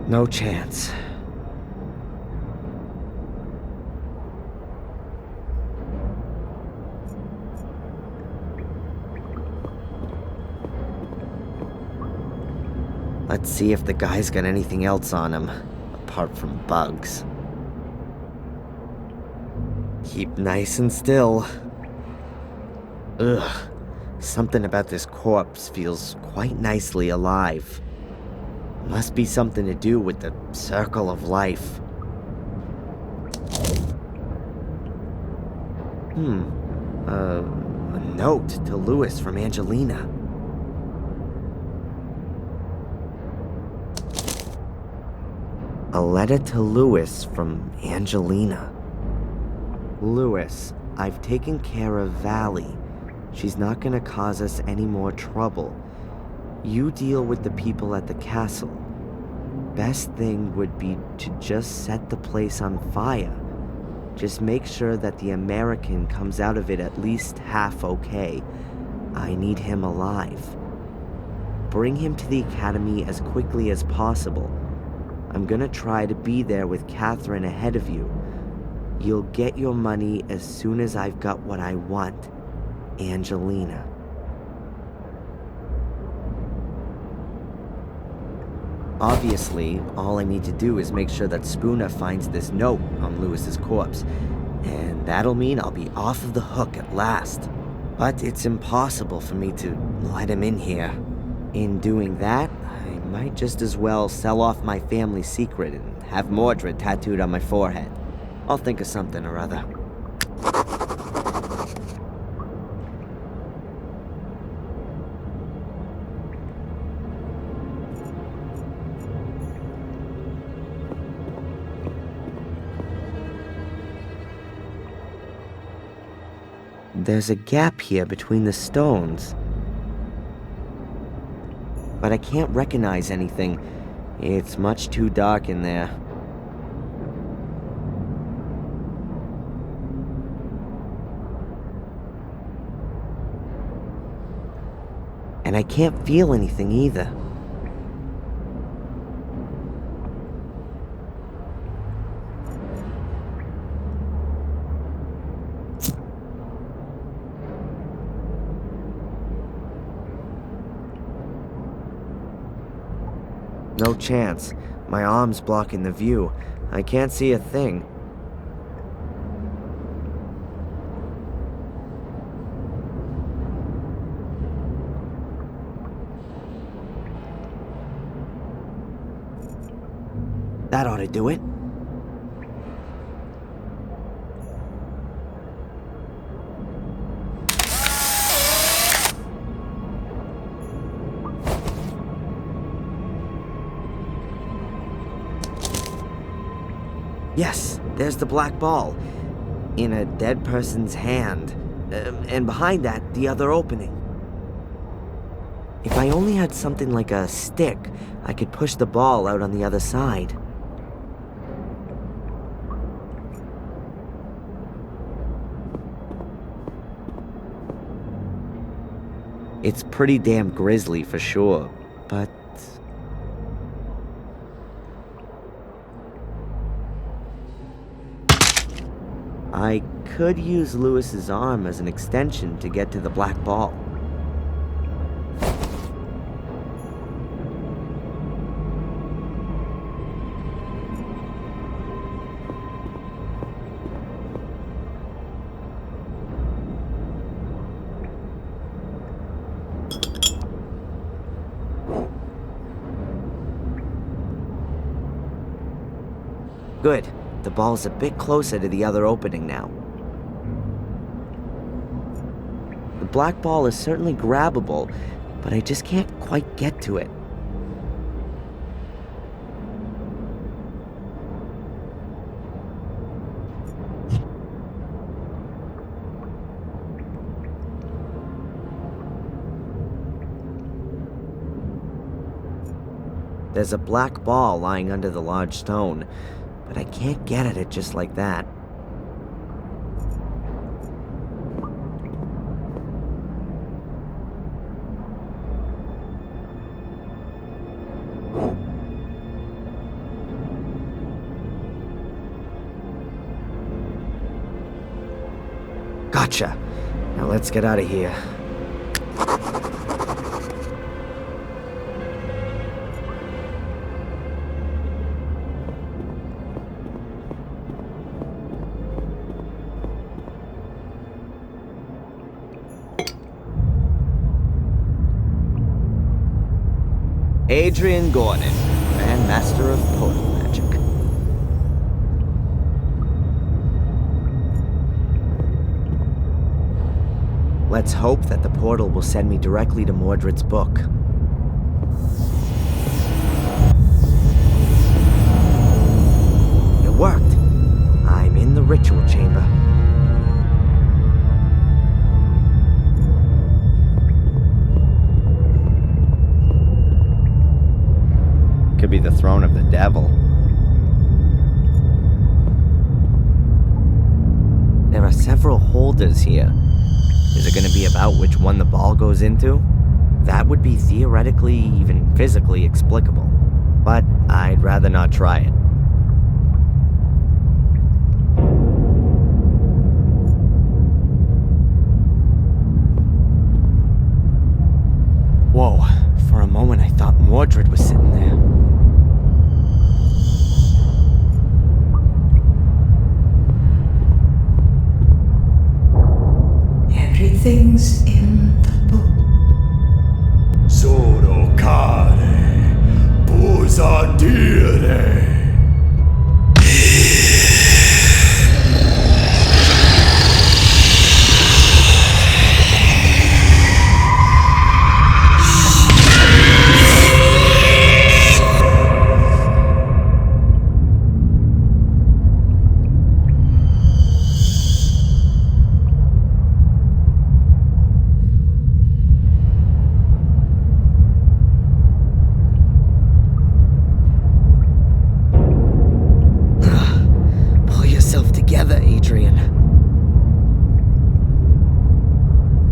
No chance. Let's see if the guy's got anything else on him. A apart from bugs. Keep nice and still. Ugh. Something about this corpse feels quite nicely alive. Must be something to do with the circle of life. A note to Lewis from Angelina. A letter to Lewis from Angelina. Lewis, I've taken care of Valley. She's not gonna cause us any more trouble. You deal with the people at the castle. Best thing would be to just set the place on fire. Just make sure that the American comes out of it at least half okay. I need him alive. Bring him to the academy as quickly as possible. I'm gonna try to be there with Catherine ahead of you. You'll get your money as soon as I've got what I want. Angelina. Obviously, all I need to do is make sure that Spooner finds this note on Lewis's corpse, and that'll mean I'll be off of the hook at last. But it's impossible for me to let him in here. In doing that, I might just as well sell off my family secret and have Mordred tattooed on my forehead. I'll think of something or other. There's a gap here between the stones. But I can't recognize anything. It's much too dark in there. And I can't feel anything either. No chance. My arm's blocking the view. I can't see a thing. That ought to do it. Yes, there's the black ball. In a dead person's hand. And behind that, the other opening. If I only had something like a stick, I could push the ball out on the other side. It's pretty damn grisly for sure, but... I could use Lewis's arm as an extension to get to the black ball. Good. The ball's a bit closer to the other opening now. The black ball is certainly grabbable, but I just can't quite get to it. There's a black ball lying under the large stone, but I can't get at it just like that. Gotcha. Now let's get out of here. Adrian Gordon, Grand Master of Portal Magic. Let's hope that the portal will send me directly to Mordred's book. It worked. I'm in the ritual chamber. Could be the throne of the devil. There are several holders here. Is it going to be about which one the ball goes into? That would be theoretically, even physically explicable. But I'd rather not try it. Whoa, for a moment I thought Mordred was sitting there. Everything's in the book. Solo care, posa dire.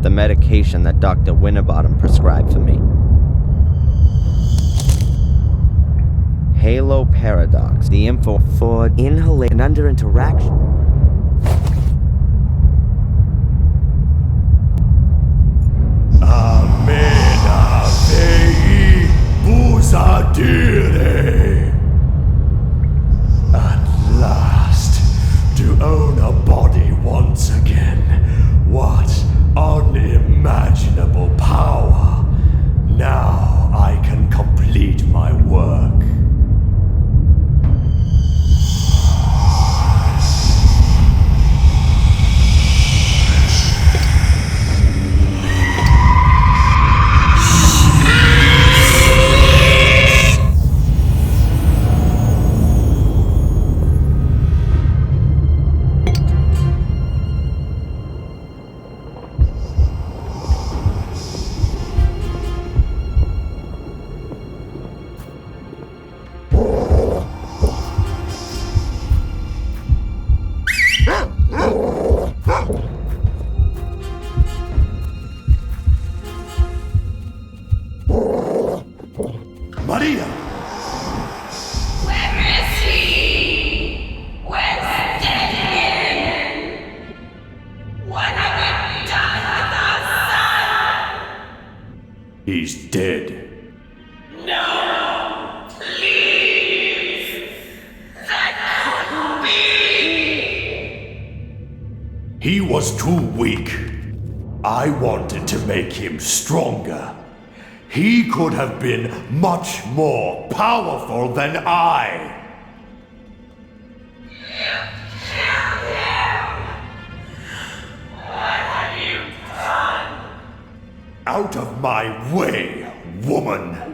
The medication that Dr. Winterbottom prescribed for me. Halo Paradox. The info for inhalation under interaction. Amena vei posa dire. At last, to own a body once again. What unimaginable power! Now I can complete my work. Maria! Where is he? Where's Decoding? What have you done with our son? He's dead. No! Please! That couldn't be! He was too weak. I wanted to make him stronger. He could have been much more powerful than I. What have you done? Out of my way, woman!